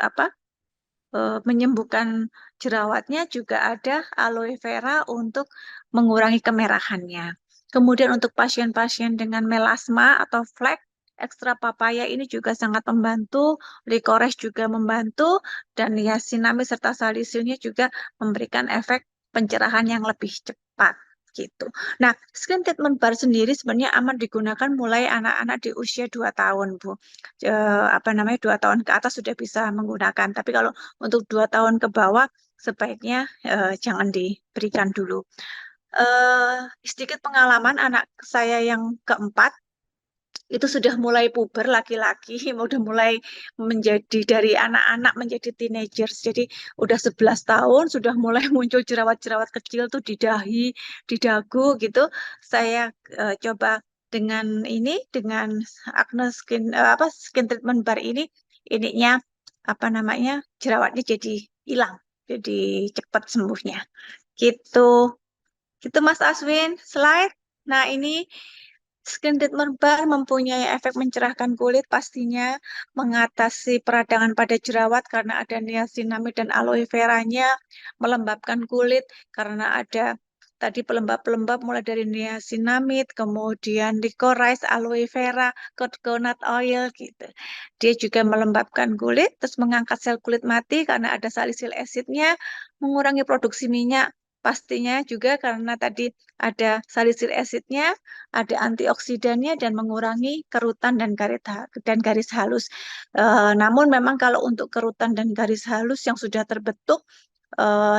menyembuhkan jerawatnya juga ada aloe vera untuk mengurangi kemerahannya. Kemudian untuk pasien-pasien dengan melasma atau flek, ekstra papaya ini juga sangat membantu, licorice juga membantu, dan niacinamide serta salicylnya juga memberikan efek pencerahan yang lebih cepat. Gitu. Nah, skin treatment bar sendiri sebenarnya aman digunakan mulai anak-anak di usia 2 tahun, Bu. 2 tahun ke atas sudah bisa menggunakan. Tapi kalau untuk 2 tahun ke bawah sebaiknya jangan diberikan dulu. Sedikit pengalaman anak saya yang keempat itu sudah mulai puber laki-laki, udah mulai menjadi dari anak-anak menjadi teenagers. Jadi udah 11 tahun sudah mulai muncul jerawat-jerawat kecil tuh di dahi, di dagu gitu. Saya coba dengan Acne skin treatment bar ininya jerawatnya jadi hilang, jadi cepat sembuhnya. Gitu. Gitu Mas Aswin, slide. Nah, ini skin treatment bar mempunyai efek mencerahkan kulit pastinya, mengatasi peradangan pada jerawat karena ada niacinamide dan aloe veranya, melembabkan kulit karena ada tadi pelembab-pelembab mulai dari niacinamide, kemudian licorice, aloe vera, coconut oil gitu. Dia juga melembabkan kulit, terus mengangkat sel kulit mati karena ada salicylic acidnya, mengurangi produksi minyak pastinya juga karena tadi ada salicylic acidnya, ada antioksidannya dan mengurangi kerutan dan garis halus. Namun memang kalau untuk kerutan dan garis halus yang sudah terbentuk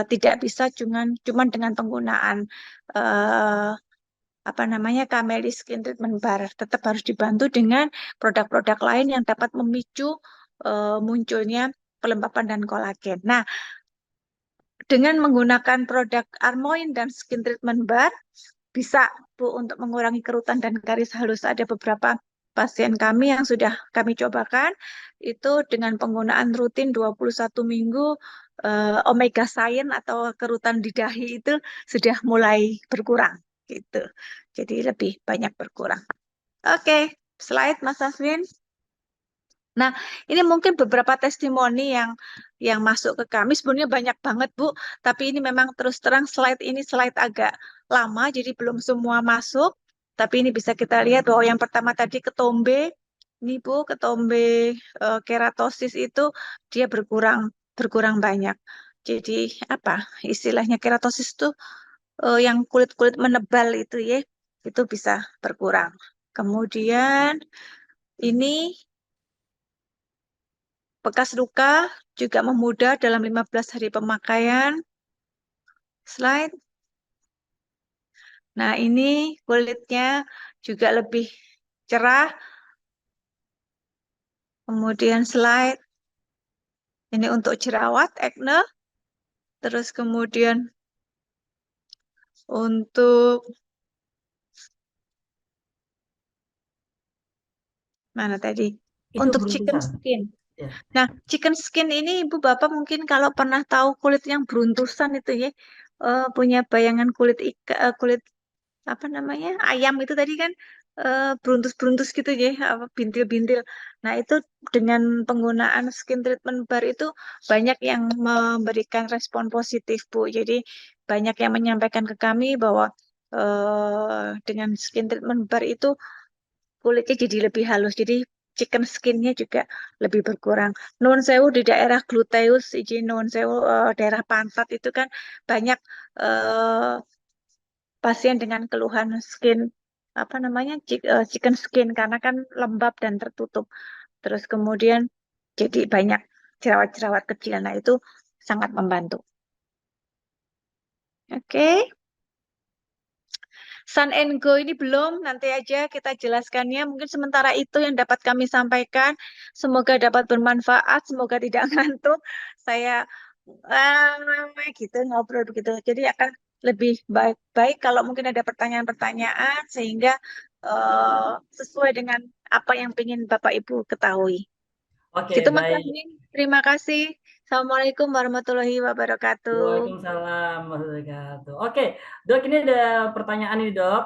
tidak bisa cuman dengan penggunaan eh, Camellia Skin Treatment Bar. Tetap harus dibantu dengan produk-produk lain yang dapat memicu munculnya pelembapan dan kolagen. Nah, dengan menggunakan produk Armoin dan Skin Treatment Bar, bisa Bu untuk mengurangi kerutan dan garis halus. Ada beberapa pasien kami yang sudah kami cobakan, itu dengan penggunaan rutin 21 minggu, omega cyan atau kerutan di dahi itu sudah mulai berkurang. Gitu. Jadi lebih banyak berkurang. Oke, slide Mas Aswin. Nah, ini mungkin beberapa testimoni yang masuk ke kami. Sebenarnya banyak banget, Bu. Tapi ini memang terus terang slide agak lama, jadi belum semua masuk. Tapi ini bisa kita lihat bahwa yang pertama tadi ketombe. Ini, Bu, ketombe keratosis itu dia berkurang banyak. Jadi apa istilahnya keratosis itu yang kulit-kulit menebal itu ya, itu bisa berkurang. Kemudian ini bekas luka juga memudar dalam 15 hari pemakaian. Slide. Nah, ini kulitnya juga lebih cerah. Kemudian slide. Ini untuk jerawat, acne, terus kemudian untuk mana tadi? Itu Untuk chicken beruntusan. skin. Ya. Nah, chicken skin ini Ibu Bapak mungkin kalau pernah tahu kulit yang beruntusan itu ya, punya bayangan kulit apa namanya ayam itu tadi kan beruntus-beruntus gitu ya, apa bintil-bintil. Nah itu dengan penggunaan skin treatment bar itu banyak yang memberikan respon positif Bu. Jadi banyak yang menyampaikan ke kami bahwa dengan skin treatment bar itu kulitnya jadi lebih halus. Jadi chicken skinnya juga lebih berkurang. Nuwun sewu di daerah gluteus, izin nuwun sewu daerah pantat itu kan banyak eh, pasien dengan keluhan skin apa namanya chicken skin karena kan lembab dan tertutup. Terus kemudian jadi banyak jerawat-jerawat kecil. Nah, itu sangat membantu. Oke. Sun and Go ini belum, nanti aja kita jelaskannya. Mungkin sementara itu yang dapat kami sampaikan. Semoga dapat bermanfaat, semoga tidak ngantuk. Saya gitu ngobrol begitu. Jadi akan lebih baik kalau mungkin ada pertanyaan-pertanyaan sehingga sesuai dengan apa yang ingin Bapak Ibu ketahui. Gitu Oke, Mas baik. Agni. Terima kasih. Assalamualaikum warahmatullahi wabarakatuh. Waalaikumsalam warahmatullahi wabarakatuh. Oke, Dok, ini ada pertanyaan nih, Dok.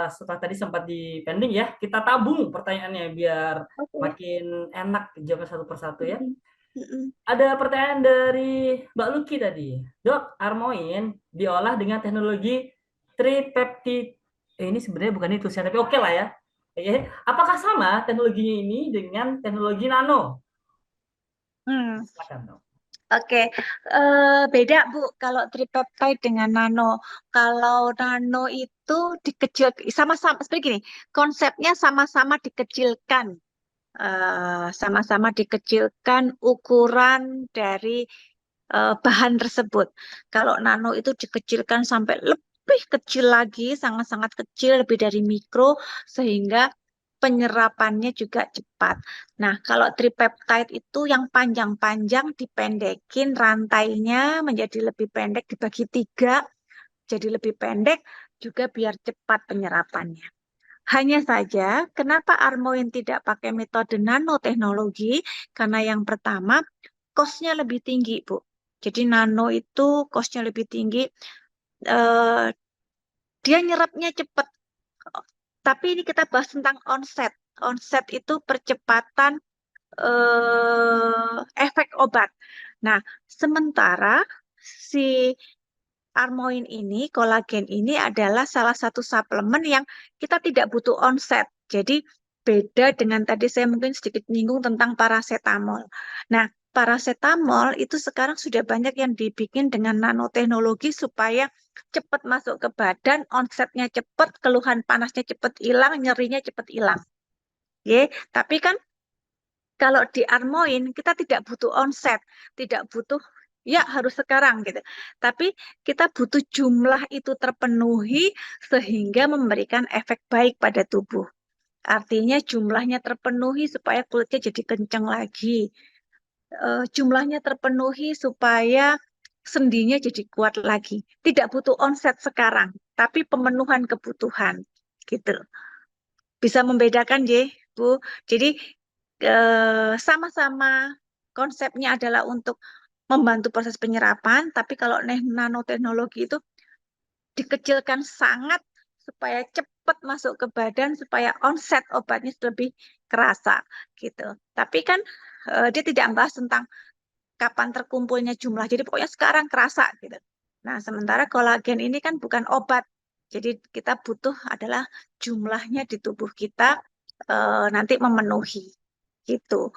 Setelah tadi sempat di pending ya, kita tabung pertanyaannya biar Oke. makin enak jawabnya satu persatu ya. Mm-mm. Mm-mm. Ada pertanyaan dari Mbak Luki tadi. Dok, Armoin diolah dengan teknologi tripeptide. Ini sebenarnya bukan itu, tapi oke lah ya. Oke. Apakah sama teknologinya ini dengan teknologi nano? Hmm. Silakan, Dok. Oke, beda Bu kalau tripeptide dengan nano. Kalau nano itu dikecil, sama-sama seperti gini, konsepnya sama-sama dikecilkan, sama-sama dikecilkan ukuran dari bahan tersebut. Kalau nano itu dikecilkan sampai lebih kecil lagi, sangat-sangat kecil, lebih dari mikro, sehingga penyerapannya juga cepat. Nah, kalau tripeptide itu yang panjang-panjang dipendekin rantainya menjadi lebih pendek, dibagi tiga, jadi lebih pendek, juga biar cepat penyerapannya. Hanya saja, kenapa Armoin tidak pakai metode nanoteknologi? Karena yang pertama, cost-nya lebih tinggi, Bu. Jadi nano itu cost-nya lebih tinggi. Eh, dia nyerapnya cepat. Tapi ini kita bahas tentang onset. Onset itu percepatan efek obat. Nah, sementara si Armoin ini, kolagen ini adalah salah satu suplemen yang kita tidak butuh onset. Jadi beda dengan tadi saya mungkin sedikit menyinggung tentang paracetamol. Nah, paracetamol itu sekarang sudah banyak yang dibikin dengan nanoteknologi supaya cepat masuk ke badan, onsetnya cepat, keluhan panasnya cepat hilang, nyerinya cepat hilang. Tapi kan kalau di Armoin kita tidak butuh onset, tidak butuh ya harus sekarang gitu. Tapi kita butuh jumlah itu terpenuhi sehingga memberikan efek baik pada tubuh. Artinya jumlahnya terpenuhi supaya kulitnya jadi kencang lagi. Jumlahnya terpenuhi supaya sendinya jadi kuat lagi. Tidak butuh onset sekarang, tapi pemenuhan kebutuhan gitu. Bisa membedakan ya, Bu. Jadi sama-sama konsepnya adalah untuk membantu proses penyerapan, tapi kalau nanoteknologi itu dikecilkan sangat supaya cepat masuk ke badan, supaya onset obatnya lebih kerasa gitu. Tapi kan dia tidak membahas tentang kapan terkumpulnya jumlah. Jadi pokoknya sekarang kerasa gitu. Nah, sementara kolagen ini kan bukan obat. Jadi kita butuh adalah jumlahnya di tubuh kita nanti memenuhi gitu.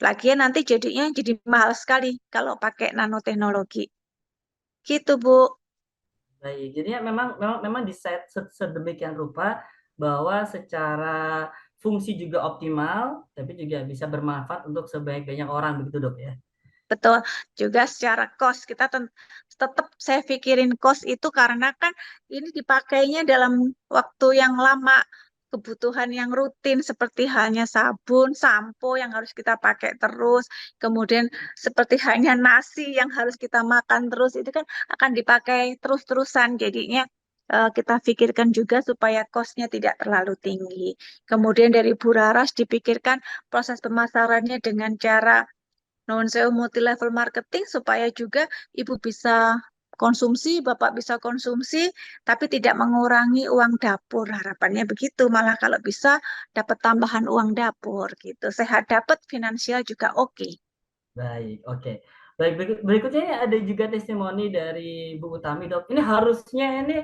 Lagian nanti jadinya jadi mahal sekali kalau pakai nanoteknologi. Gitu, Bu. Baik, jadinya memang memang memang diset sedemikian rupa bahwa secara fungsi juga optimal, tapi juga bisa bermanfaat untuk sebanyak-banyak orang begitu, Dok ya. Betul. Juga secara cost kita tetap saya pikirin cost itu karena kan ini dipakainya dalam waktu yang lama. kebutuhan yang rutin seperti halnya sabun, sampo yang harus kita pakai terus, kemudian seperti halnya nasi yang harus kita makan terus, itu kan akan dipakai terus-terusan. Jadinya kita pikirkan juga supaya kosnya tidak terlalu tinggi. Kemudian dari Bu Raras dipikirkan proses pemasarannya dengan cara non SEO multi level marketing supaya juga ibu bisa konsumsi, bapak bisa konsumsi, tapi tidak mengurangi uang dapur. Harapannya begitu, malah kalau bisa dapat tambahan uang dapur gitu. Sehat dapat, finansial juga oke. Baik, oke. Baik, berikutnya ini ada juga testimoni dari Bu Utami, Dok. Ini harusnya ini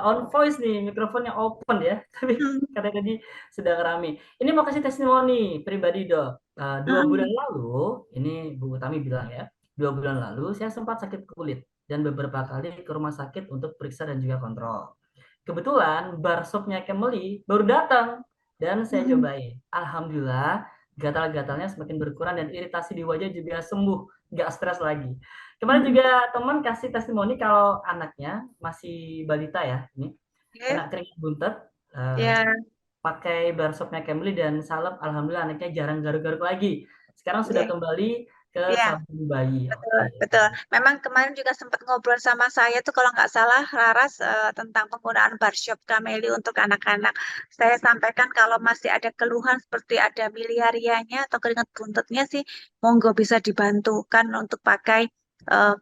on voice nih, mikrofonnya open ya, tapi Hmm, karena tadi sedang rame. Ini mau kasih testimoni pribadi, Dok. 2 bulan hmm, lalu, ini Bu Utami bilang ya, 2 bulan lalu saya sempat sakit kulit dan beberapa kali ke rumah sakit untuk periksa dan juga kontrol. Kebetulan bar shopnya Kemeli baru datang dan saya hmm, cobain. Alhamdulillah gatal-gatalnya semakin berkurang dan iritasi di wajah juga sembuh, nggak stres lagi. Kemarin hmm. juga teman kasih testimoni kalau anaknya masih balita ya, ini Oke. kena keringat buntet, eh, Ya, pakai bar shopnya Kemli dan salep, alhamdulillah anaknya jarang garuk-garuk lagi. Sekarang sudah ya, kembali ke ya. sabun bayi. Betul, Oke. betul. Memang kemarin juga sempat ngobrol sama saya tuh kalau nggak salah Raras tentang penggunaan barshop Kameli untuk anak-anak. Saya sampaikan kalau masih ada keluhan seperti ada miliarianya atau keringat buntutnya sih, monggo bisa dibantukan untuk pakai eh,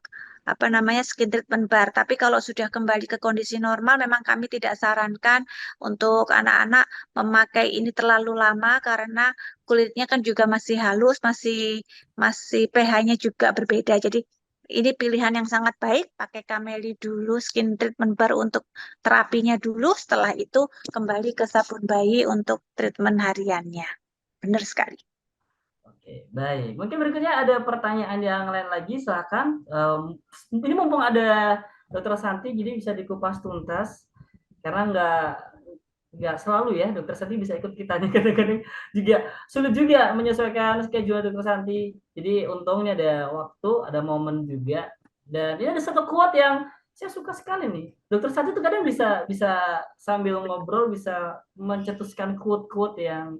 apa namanya skin treatment bar. Tapi kalau sudah kembali ke kondisi normal, memang kami tidak sarankan untuk anak-anak memakai ini terlalu lama karena kulitnya kan juga masih halus, masih pH-nya juga berbeda. Jadi ini pilihan yang sangat baik. Pakai Kameli dulu skin treatment bar untuk terapinya dulu. Setelah itu kembali ke sabun bayi untuk treatment hariannya. Benar sekali. Oke, baik. Mungkin berikutnya ada pertanyaan yang lain lagi, silakan. Ini mumpung ada Dokter Santi, jadi bisa dikupas tuntas. Karena nggak selalu ya Dokter Santi bisa ikut kita nih kadang-kadang juga sulit juga menyesuaikan schedule Dokter Santi. Jadi untungnya ada waktu, ada momen juga. Dan ini ada satu quote yang saya suka sekali nih. Dokter Santi itu kadang bisa bisa sambil ngobrol bisa mencetuskan quote-quote yang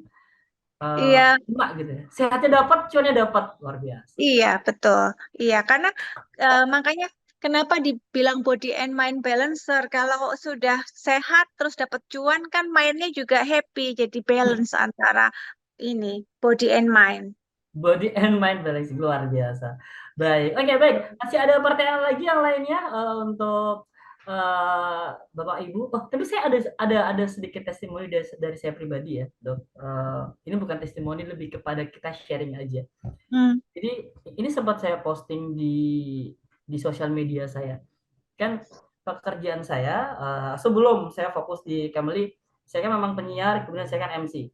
Iya, enak gitu ya. Sehatnya dapat, cuannya dapat, luar biasa. iya betul. Iya, karena makanya kenapa dibilang body and mind balancer? Kalau sudah sehat terus dapat cuan kan mindnya juga happy, jadi balance antara ini body and mind. Body and mind balance luar biasa. Baik, oke baik. Masih ada pertanyaan lagi yang lainnya untuk Bapak Ibu. Oh, tapi saya ada sedikit testimoni dari saya pribadi ya, Dok. Ini bukan testimoni, lebih kepada kita sharing aja. Hmm. Jadi ini sempat saya posting di sosial media saya. Kan pekerjaan saya sebelum saya fokus di Camely, saya kan memang penyiar, kemudian saya kan MC.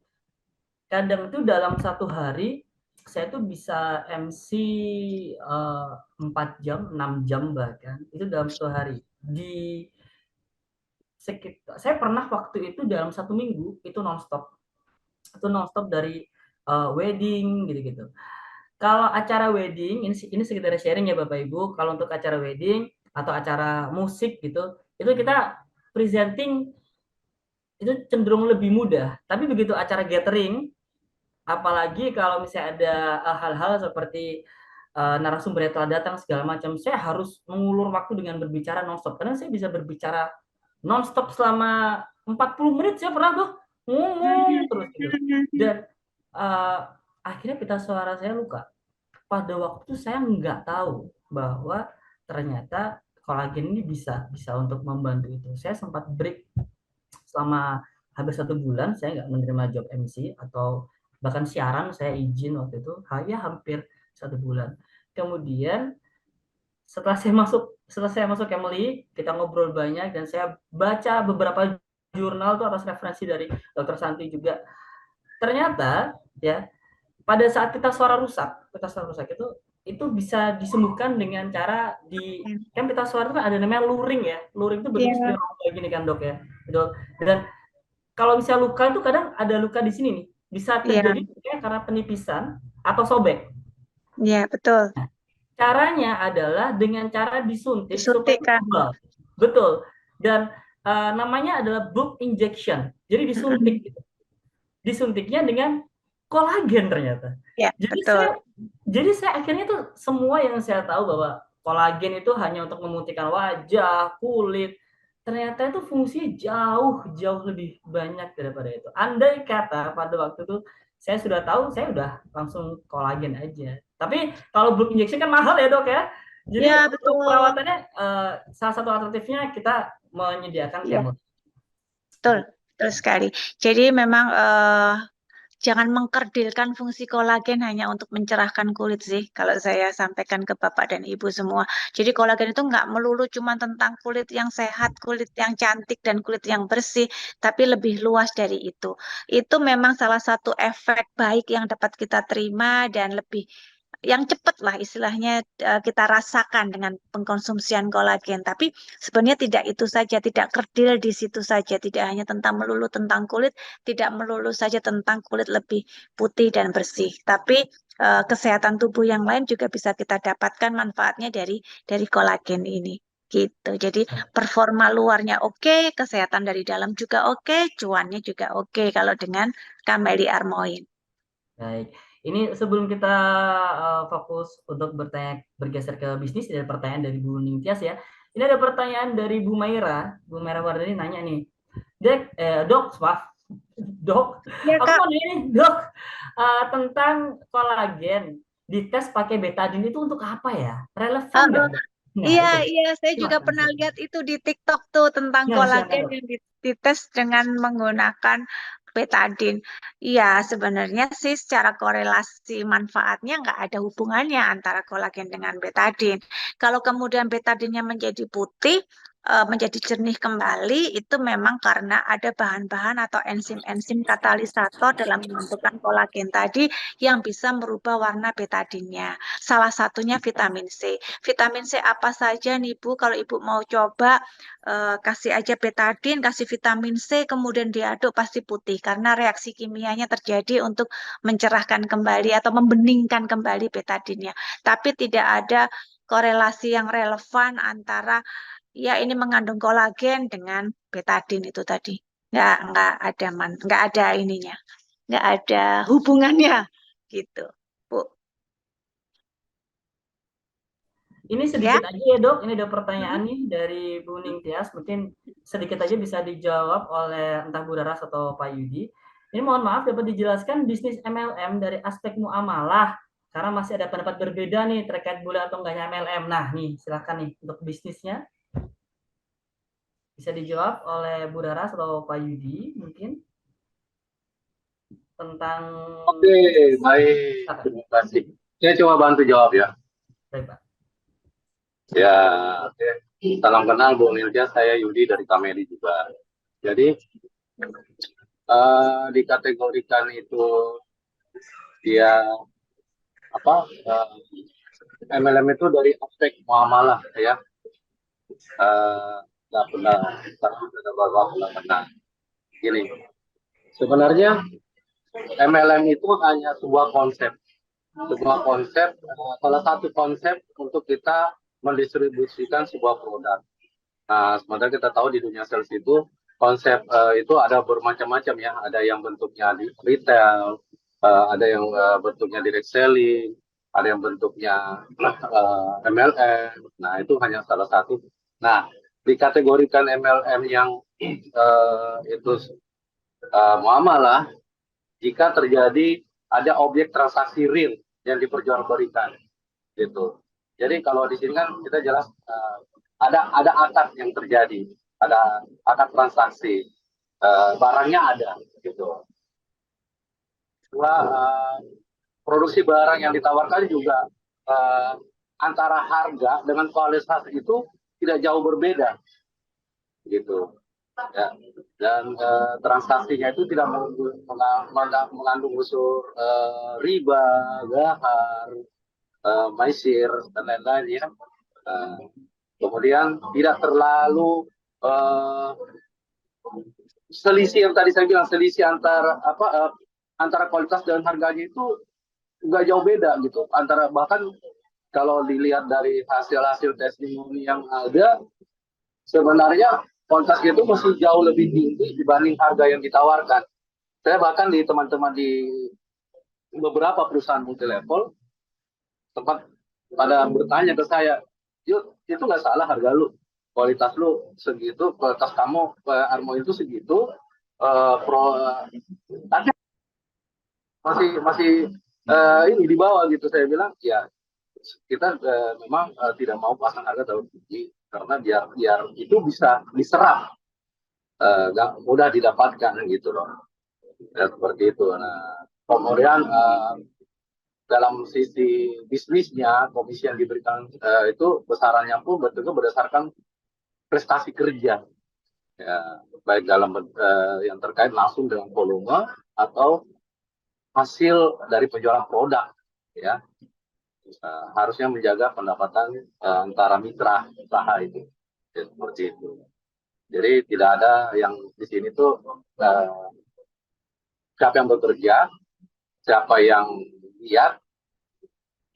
Kadang tuh dalam satu hari saya tuh bisa MC 4 jam, 6 jam bahkan itu dalam satu hari. Di sekitar saya pernah waktu itu dalam 1 minggu itu nonstop, dari wedding gitu-gitu. Kalau acara wedding ini sekedar sharing ya Bapak Ibu. Kalau untuk acara wedding atau acara musik gitu, itu kita presenting itu cenderung lebih mudah. Tapi begitu acara gathering, apalagi kalau misalnya ada hal-hal seperti narasumber yang telah datang segala macam, saya harus mengulur waktu dengan berbicara nonstop. Karena saya bisa berbicara nonstop selama 40 menit, saya pernah tuh ngomong terus gitu. Dan uh, akhirnya pita suara saya luka. Pada waktu itu saya nggak tahu bahwa ternyata kolagen ini bisa untuk membantu itu. Saya sempat break selama hampir 1 bulan, saya nggak menerima job MC atau bahkan siaran, saya izin waktu itu hanya hampir 1 bulan. Kemudian setelah saya masuk Emily, kita ngobrol banyak dan saya baca beberapa jurnal tuh atas referensi dari Dokter Santi juga. Ternyata ya pada saat pita suara rusak itu bisa disembuhkan dengan cara kan pita suara itu kan ada namanya luring ya. Luring itu bentuknya Iya, seperti rongga gini kan Dok ya. Gitu. Dan kalau misalnya luka itu kadang ada luka di sini nih. Bisa iya, terjadi karena penipisan atau sobek. iya, betul. Caranya adalah dengan cara disuntik supaya Disuntik kan. kebal. Betul. Dan namanya adalah bulk injection. Jadi disuntik gitu. Disuntiknya dengan kolagen ternyata. Ya, betul. Jadi saya akhirnya tuh semua yang saya tahu bahwa kolagen itu hanya untuk memutihkan wajah, kulit, ternyata itu fungsinya jauh lebih banyak daripada itu. Andai kata pada waktu itu saya sudah tahu, saya udah langsung kolagen aja. Tapi kalau blood injection kan mahal ya dok ya. Jadi Ya, untuk betul. perawatannya salah satu alternatifnya kita menyediakan Iya, kemo. betul. Betul sekali. Jadi memang jangan mengkerdilkan fungsi kolagen hanya untuk mencerahkan kulit sih, kalau saya sampaikan ke Bapak dan Ibu semua. Jadi kolagen itu nggak melulu cuma tentang kulit yang sehat, kulit yang cantik, dan kulit yang bersih, tapi lebih luas dari itu. Itu memang salah satu efek baik yang dapat kita terima dan lebih yang cepat lah istilahnya kita rasakan dengan pengkonsumsian kolagen. Tapi sebenarnya tidak itu saja, tidak kerdil di situ saja, tidak hanya tentang melulu tentang kulit, tidak melulu saja tentang kulit lebih putih dan bersih, tapi kesehatan tubuh yang lain juga bisa kita dapatkan manfaatnya dari kolagen ini. Gitu. Jadi performa luarnya oke, kesehatan dari dalam juga oke, cuannya juga oke kalau dengan Camellia Armoin. Baik, ini sebelum kita fokus untuk bergeser ke bisnis dari pertanyaan dari Bu Ningtyas ya. Ini ada pertanyaan dari Bu Maira. Bu Maira Wardani nanya nih, dok, maaf, dok, Ya aku Kak, mau nanya nih, dok, tentang kolagen dites pakai betadine itu untuk apa ya? Relevan nggak, dok? Nah, iya, itu iya, saya juga silakan, pernah silakan. lihat itu di TikTok tuh tentang Nah, silakan, kolagen dok. yang dites dengan menggunakan betadine. Iya, sebenarnya sih secara korelasi manfaatnya nggak ada hubungannya antara kolagen dengan betadine. Kalau kemudian betadinnya menjadi putih, menjadi jernih kembali, itu memang karena ada bahan-bahan atau enzim-enzim katalisator dalam pembentukan kolagen tadi yang bisa merubah warna betadinnya. Salah satunya vitamin C. Vitamin C apa saja nih Bu? Kalau Ibu mau coba kasih aja betadin, kasih vitamin C, kemudian diaduk pasti putih karena reaksi kimianya terjadi untuk mencerahkan kembali atau membeningkan kembali betadinnya. Tapi tidak ada korelasi yang relevan antara ya ini mengandung kolagen dengan betadin itu tadi. Nggak ada ininya, nggak ada hubungannya gitu, Bu. Ini Ya. sedikit aja ya dok, ini ada pertanyaan nih dari Bu Ningtyas, mungkin sedikit aja bisa dijawab oleh entah Bu Daras atau Pak Yudi. Ini mohon maaf dapat dijelaskan bisnis MLM dari aspek muamalah, karena masih ada pendapat berbeda nih terkait boleh atau enggaknya MLM. Nah nih silahkan nih untuk bisnisnya bisa dijawab oleh Bu Daras atau Pak Yudi mungkin tentang Oke, baik. silakan. Terima kasih. Saya coba bantu jawab ya. Baik Pak. Ya, oke. Salam kenal Bu Nilja, saya Yudi dari Kamedi juga. Jadi, dikategorikan itu dia apa? MLM itu dari aspek muamalah ya. Nggak pernah, ada bapak nggak pernah. Gini, sebenarnya MLM itu hanya sebuah konsep, salah satu konsep untuk kita mendistribusikan sebuah produk. Nah, sementara kita tahu di dunia sales itu konsep itu ada bermacam-macam ya. Ada yang bentuknya di retail, ada yang bentuknya direct selling, ada yang bentuknya MLM. Nah, itu hanya salah satu. Nah, dikategorikan MLM yang itu muamalah jika terjadi ada objek transaksi real yang diperjualbelikan gitu. Jadi kalau di sini kan kita jelas ada akad yang terjadi, ada akad transaksi, barangnya ada gitu. Dua, produksi barang yang ditawarkan juga antara harga dengan kualitas itu tidak jauh berbeda gitu. Ya. Dan transaksinya itu tidak mengandung unsur riba, gahar, maisir dan lain-lain ya. Kemudian tidak terlalu selisih yang tadi saya bilang, selisih antara kualitas dan harganya itu nggak jauh beda gitu. Antara bahkan kalau dilihat dari hasil-hasil testimoni yang ada, sebenarnya kontraknya itu masih jauh lebih tinggi dibanding harga yang ditawarkan. Saya bahkan di teman-teman di beberapa perusahaan multi level tempat pada bertanya ke saya, yuk itu nggak salah harga lu, kualitas lu segitu, kualitas kamu Armo itu segitu, tapi masih ini di bawah gitu. Saya bilang ya kita memang tidak mau pasang harga terlalu tinggi karena biar itu bisa diserap, mudah didapatkan gitu loh. Ya, seperti itu. Nah, kemudian dalam sisi bisnisnya komisi yang diberikan itu besarannya pun betul berdasarkan prestasi kerja, ya, baik dalam yang terkait langsung dengan volume atau hasil dari penjualan produk, ya. Harusnya menjaga pendapatan antara mitra usaha itu, ya, seperti itu. Jadi tidak ada yang di sini tuh siapa yang bekerja, siapa yang lihat,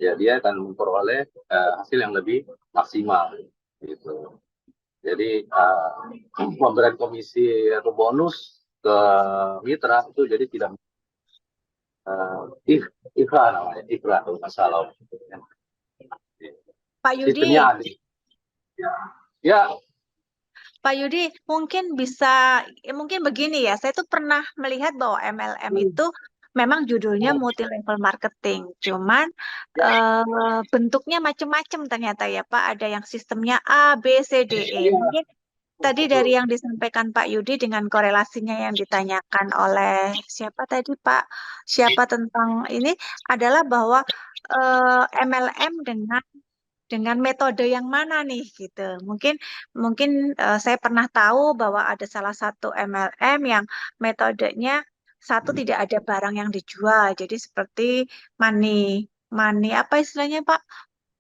ya dia akan memperoleh hasil yang lebih maksimal gitu. Jadi pemberian komisi atau bonus ke mitra itu jadi tidak ikra namanya, ikra kalau nggak salah. Pak Yudi, Sistemnya ada. Ya, Pak Yudi, mungkin bisa, mungkin begini ya, saya tuh pernah melihat bahwa MLM itu memang judulnya multi level marketing, cuman bentuknya macam-macam ternyata ya Pak, ada yang sistemnya A, B, C, D, E. Mungkin tadi dari yang disampaikan Pak Yudi dengan korelasinya yang ditanyakan oleh siapa tadi Pak, siapa tentang ini adalah bahwa MLM dengan metode yang mana nih gitu. Mungkin mungkin saya pernah tahu bahwa ada salah satu MLM yang metodenya satu tidak ada barang yang dijual. Jadi seperti money money apa istilahnya Pak?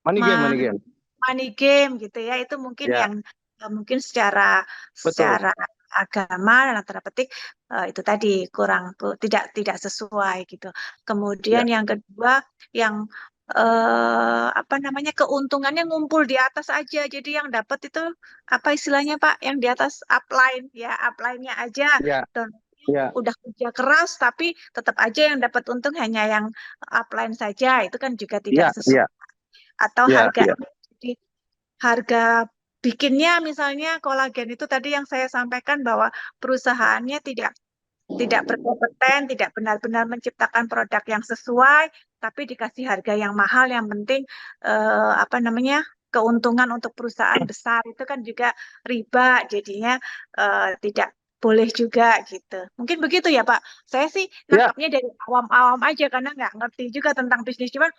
Money game, money Ma- game. Money game gitu ya. Itu mungkin Ya, yang mungkin secara betul. secara agama dan tanda petik itu tadi tidak sesuai gitu. Kemudian Ya, yang kedua yang apa namanya keuntungannya ngumpul di atas aja. Jadi yang dapat itu apa istilahnya Pak? Yang di atas upline ya, upline-nya aja. ya, Dan ya, udah kerja keras tapi tetap aja yang dapat untung hanya yang upline saja. Itu kan juga tidak ya, sesuai. ya, Atau ya, harga ya, jadi harga bikinnya misalnya kolagen itu tadi yang saya sampaikan bahwa perusahaannya tidak berkompeten, tidak benar-benar menciptakan produk yang sesuai, tapi dikasih harga yang mahal. Yang penting apa namanya keuntungan untuk perusahaan besar itu kan juga riba, jadinya tidak boleh juga gitu. Mungkin begitu ya Pak. Saya sih ya, nangkapnya dari awam-awam aja karena nggak ngerti juga tentang bisnis. Cuman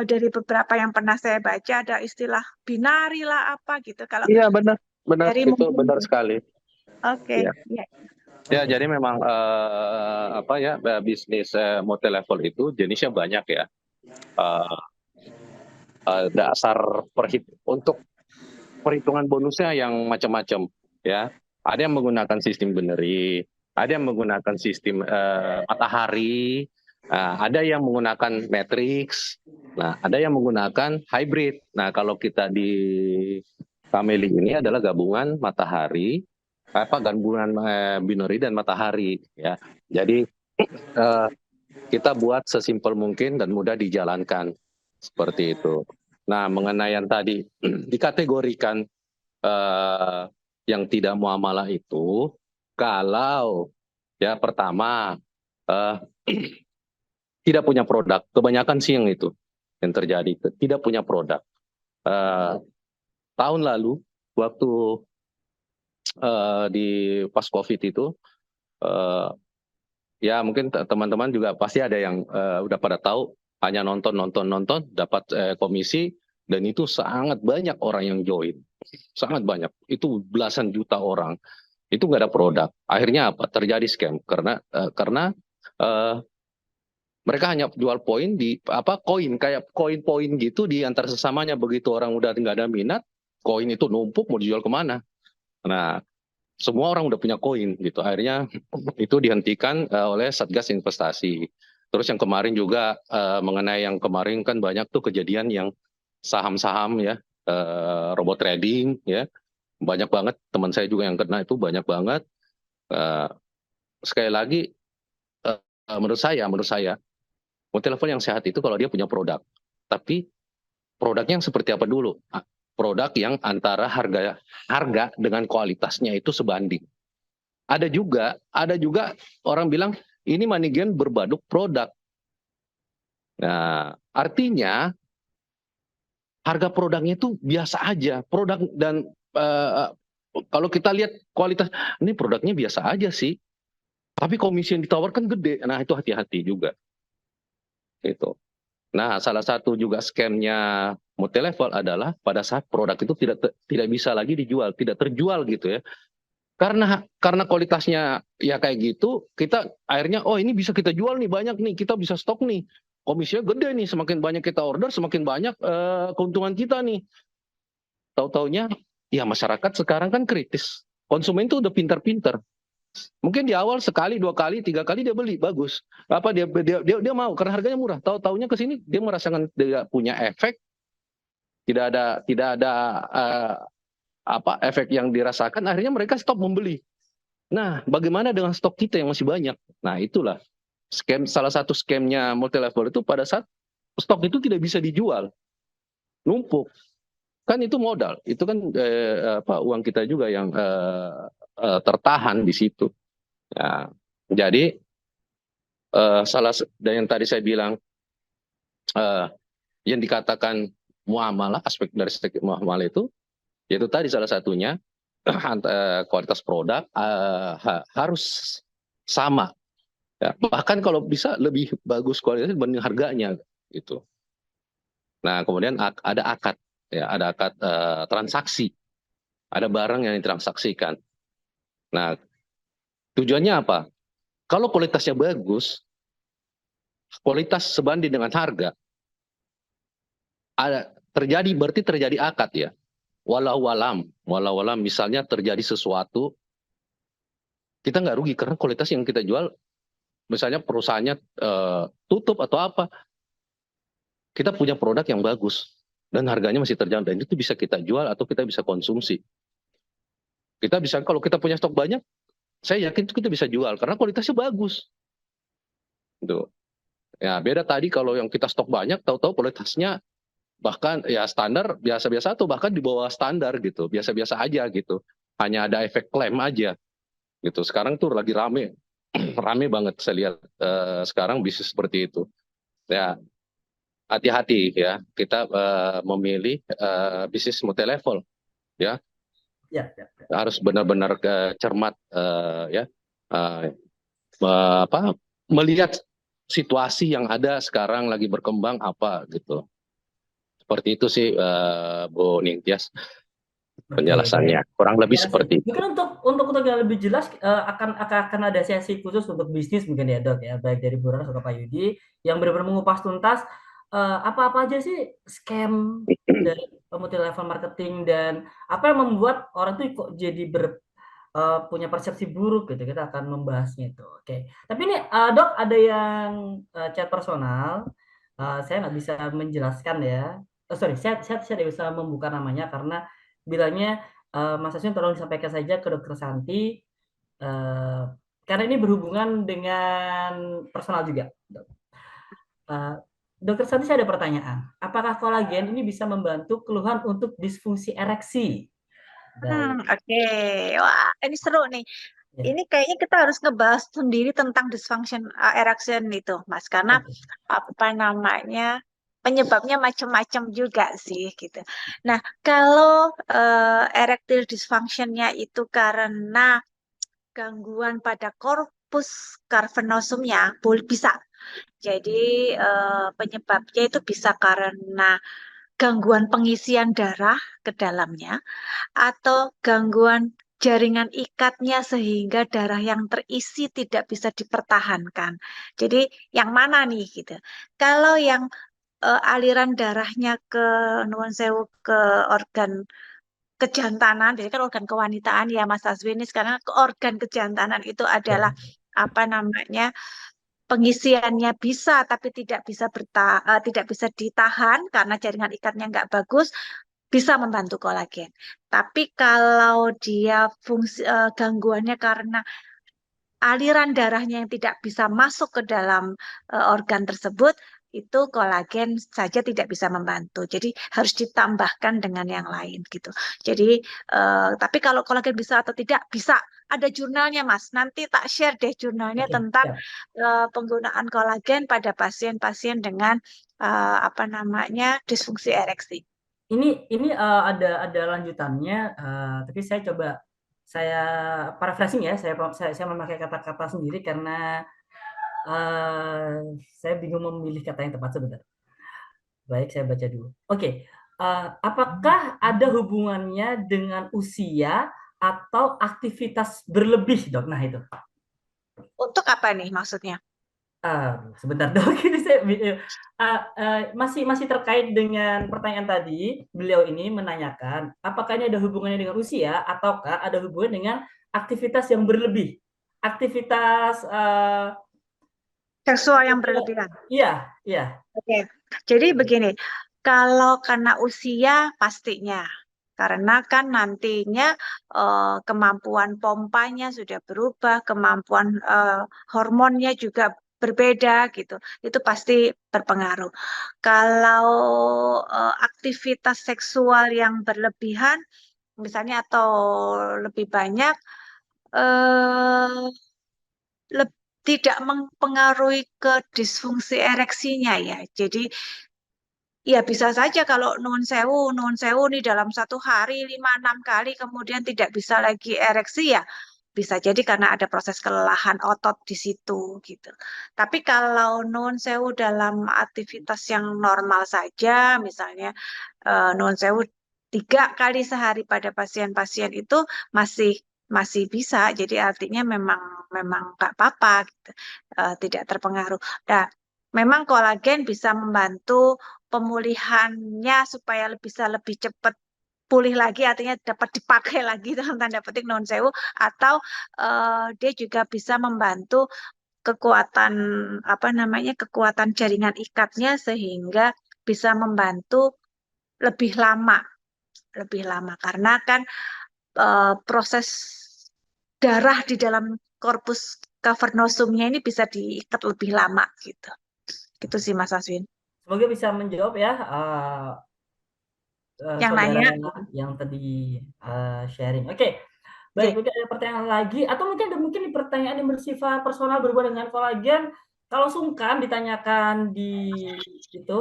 dari beberapa yang pernah saya baca ada istilah binari lah apa gitu. Kalau iya benar, benar dari itu mungkin benar sekali. oke, Ya, ya. ya jadi memang apa ya bisnis multi level itu jenisnya banyak ya. Eh, Dasar untuk perhitungan bonusnya yang macam-macam ya. Ada yang menggunakan sistem binary, ada yang menggunakan sistem matahari, ada yang menggunakan matrix, nah ada yang menggunakan hybrid. Nah kalau kita di family ini adalah gabungan matahari, gabungan binary dan matahari ya. Jadi kita buat sesimpel mungkin dan mudah dijalankan seperti itu. Nah mengenai yang tadi dikategorikan yang tidak muamalah itu, kalau ya pertama tidak punya produk, kebanyakan sih yang itu yang terjadi, tidak punya produk. Tahun lalu waktu di pas COVID itu, ya mungkin teman-teman juga pasti ada yang udah pada tahu, hanya nonton dapat komisi, dan itu sangat banyak orang yang join. Sangat banyak, itu belasan juta orang, itu nggak ada produk. Akhirnya apa? Terjadi scam karena mereka hanya jual poin di koin, kayak koin poin gitu di antar sesamanya. Begitu orang udah nggak ada minat, koin itu numpuk mau dijual kemana? Nah, semua orang udah punya koin gitu. Akhirnya itu dihentikan oleh Satgas Investasi. Terus yang kemarin juga mengenai yang kemarin kan banyak tuh kejadian yang saham-saham ya, robot trading ya, Banyak banget teman saya juga yang kena itu banyak banget. Sekali lagi menurut saya multi-level yang sehat itu kalau dia punya produk. Tapi produknya yang seperti apa dulu? Produk yang antara harga dengan kualitasnya itu sebanding. Ada juga orang bilang ini Moneygen berbaduk produk. Nah, artinya harga produknya itu biasa aja. Produk dan kalau kita lihat kualitas, ini produknya biasa aja sih. Tapi komisi yang ditawarkan gede. Nah, itu hati-hati juga. Gitu. Nah, salah satu juga scamnya multi-level adalah pada saat produk itu tidak bisa lagi dijual, tidak terjual gitu ya. Karena kualitasnya ya kayak gitu, kita akhirnya ini bisa kita jual nih, banyak nih, kita bisa stok nih. Komisinya gede nih, semakin banyak kita order, semakin banyak keuntungan kita nih. Tahu-taunya ya masyarakat sekarang kan kritis. Konsumen tuh udah pintar-pintar. Mungkin di awal sekali, 2 kali, 3 kali dia beli, bagus. Dia mau karena harganya murah. Tahu-taunya ke sini dia merasakan tidak punya efek, tidak ada efek yang dirasakan, akhirnya mereka stop membeli. Nah, bagaimana dengan stok kita yang masih banyak? Nah, itulah salah satu scamnya multi-level itu pada saat stok itu tidak bisa dijual, numpuk. Kan itu modal, itu kan uang kita juga yang tertahan di situ. Nah, jadi dan yang tadi saya bilang yang dikatakan muamalah, aspek dari muamalah itu, yaitu tadi salah satunya kualitas produk harus sama. Ya, bahkan kalau bisa lebih bagus kualitasnya dibanding harganya gitu. Nah, kemudian ada akad, ya, ada akad transaksi, ada barang yang ditransaksikan. Nah, tujuannya apa? Kalau kualitasnya bagus, kualitas sebanding dengan harga, berarti terjadi akad ya. Walau alam, misalnya terjadi sesuatu, kita nggak rugi karena kualitas yang kita jual, misalnya perusahaannya tutup atau apa, kita punya produk yang bagus dan harganya masih terjangkau dan itu bisa kita jual atau kita bisa konsumsi. Kita bisa, kalau kita punya stok banyak, saya yakin kita bisa jual karena kualitasnya bagus. Gitu. Ya, beda tadi kalau yang kita stok banyak, tahu-tahu kualitasnya bahkan ya standar biasa-biasa atau bahkan di bawah standar gitu, biasa-biasa aja gitu. Hanya ada efek klaim aja. Gitu. Sekarang tuh lagi rame banget saya lihat sekarang bisnis seperti itu. Ya, hati-hati ya, kita memilih bisnis multi level ya. Ya. Harus benar-benar cermat ya, melihat situasi yang ada sekarang lagi berkembang apa gitu. Seperti itu sih Bu Ningtyas penjelasannya. Kurang lebih seperti itu. Mungkin untuk yang lebih jelas akan ada sesi khusus untuk bisnis mungkin ya Dok ya, baik dari Bu Rana atau Pak Yudi yang benar-benar mengupas tuntas apa aja sih scam dari multi level marketing dan apa yang membuat orang tuh kok jadi punya persepsi buruk gitu. Kita akan membahasnya itu. Oke. Tapi ini Dok ada yang chat personal. Saya nggak bisa menjelaskan ya. Saya tidak bisa membuka namanya karena bilangnya Mas Aswin tolong disampaikan saja ke Dokter Santi karena ini berhubungan dengan personal juga. Dokter Santi, saya ada pertanyaan. Apakah kolagen ini bisa membantu keluhan untuk disfungsi ereksi? Oke. Wah, ini seru nih. Ya. Ini kayaknya kita harus ngebahas sendiri tentang dysfunction erection itu, Mas. Karena apa namanya penyebabnya macam-macam juga sih gitu. Nah, kalau erectile dysfunction-nya itu karena gangguan pada corpus cavernosumnya, bisa. Jadi penyebabnya itu bisa karena gangguan pengisian darah ke dalamnya atau gangguan jaringan ikatnya sehingga darah yang terisi tidak bisa dipertahankan. Jadi yang mana nih gitu? Kalau yang aliran darahnya ke nuwun sewu ke organ kejantanan, jadi kan organ kewanitaan ya Mas Aswin, ini sekarang ke organ kejantanan itu adalah apa namanya pengisiannya bisa tapi tidak bisa ditahan karena jaringan ikatnya nggak bagus. bisa membantu kolagen. Tapi kalau dia gangguannya karena aliran darahnya yang tidak bisa masuk ke dalam organ tersebut, itu kolagen saja tidak bisa membantu. Jadi harus ditambahkan dengan yang lain gitu. Jadi tapi kalau kolagen bisa atau tidak bisa, ada jurnalnya Mas. Nanti tak share deh jurnalnya Oke, tentang siap. penggunaan kolagen pada pasien-pasien dengan apa namanya disfungsi ereksi. Ini ada lanjutannya, tapi saya paraphrasing ya, saya memakai kata-kata sendiri karena eh, saya bingung memilih kata yang tepat sebentar. Baik, saya baca dulu. Oke, apakah ada hubungannya dengan usia atau aktivitas berlebih, Dok? Nah, itu. Untuk apa nih maksudnya? Sebentar dok, ini masih terkait dengan pertanyaan tadi. Beliau ini menanyakan, apakah ini ada hubungannya dengan usia ataukah ada hubungan dengan aktivitas yang berlebih, aktivitas Seksual yang berlebihan. iya, iya. Oke, jadi begini, kalau karena usia pastinya, karena kan nantinya kemampuan pompanya sudah berubah, kemampuan hormonnya juga berbeda gitu, itu pasti berpengaruh. Kalau aktivitas seksual yang berlebihan, misalnya atau lebih banyak, eh, tidak mempengaruhi ke disfungsi ereksinya ya. Jadi ya bisa saja kalau nuwun sewu nih dalam satu hari 5-6 kali kemudian tidak bisa lagi ereksi ya bisa jadi karena ada proses kelelahan otot di situ gitu. Tapi kalau nuwun sewu dalam aktivitas yang normal saja, misalnya nuwun sewu 3 kali sehari pada pasien-pasien itu masih masih bisa. Jadi artinya memang memang nggak apa-apa gitu. Tidak terpengaruh. Nah, memang kolagen bisa membantu pemulihannya supaya bisa lebih cepat pulih lagi, artinya dapat dipakai lagi dalam tanda petik non sewu, atau dia juga bisa membantu kekuatan apa namanya kekuatan jaringan ikatnya sehingga bisa membantu lebih lama, lebih lama karena kan proses darah di dalam korpus cavernosumnya ini bisa diikat lebih lama gitu. Gitu sih Mas Aswin. Semoga bisa menjawab ya Yang saudara nanya, yang tadi sharing. Oke. Baik, oke. mungkin ada pertanyaan lagi atau mungkin pertanyaan yang bersifat personal berhubungan dengan kolagen. Kalau sungkan ditanyakan di itu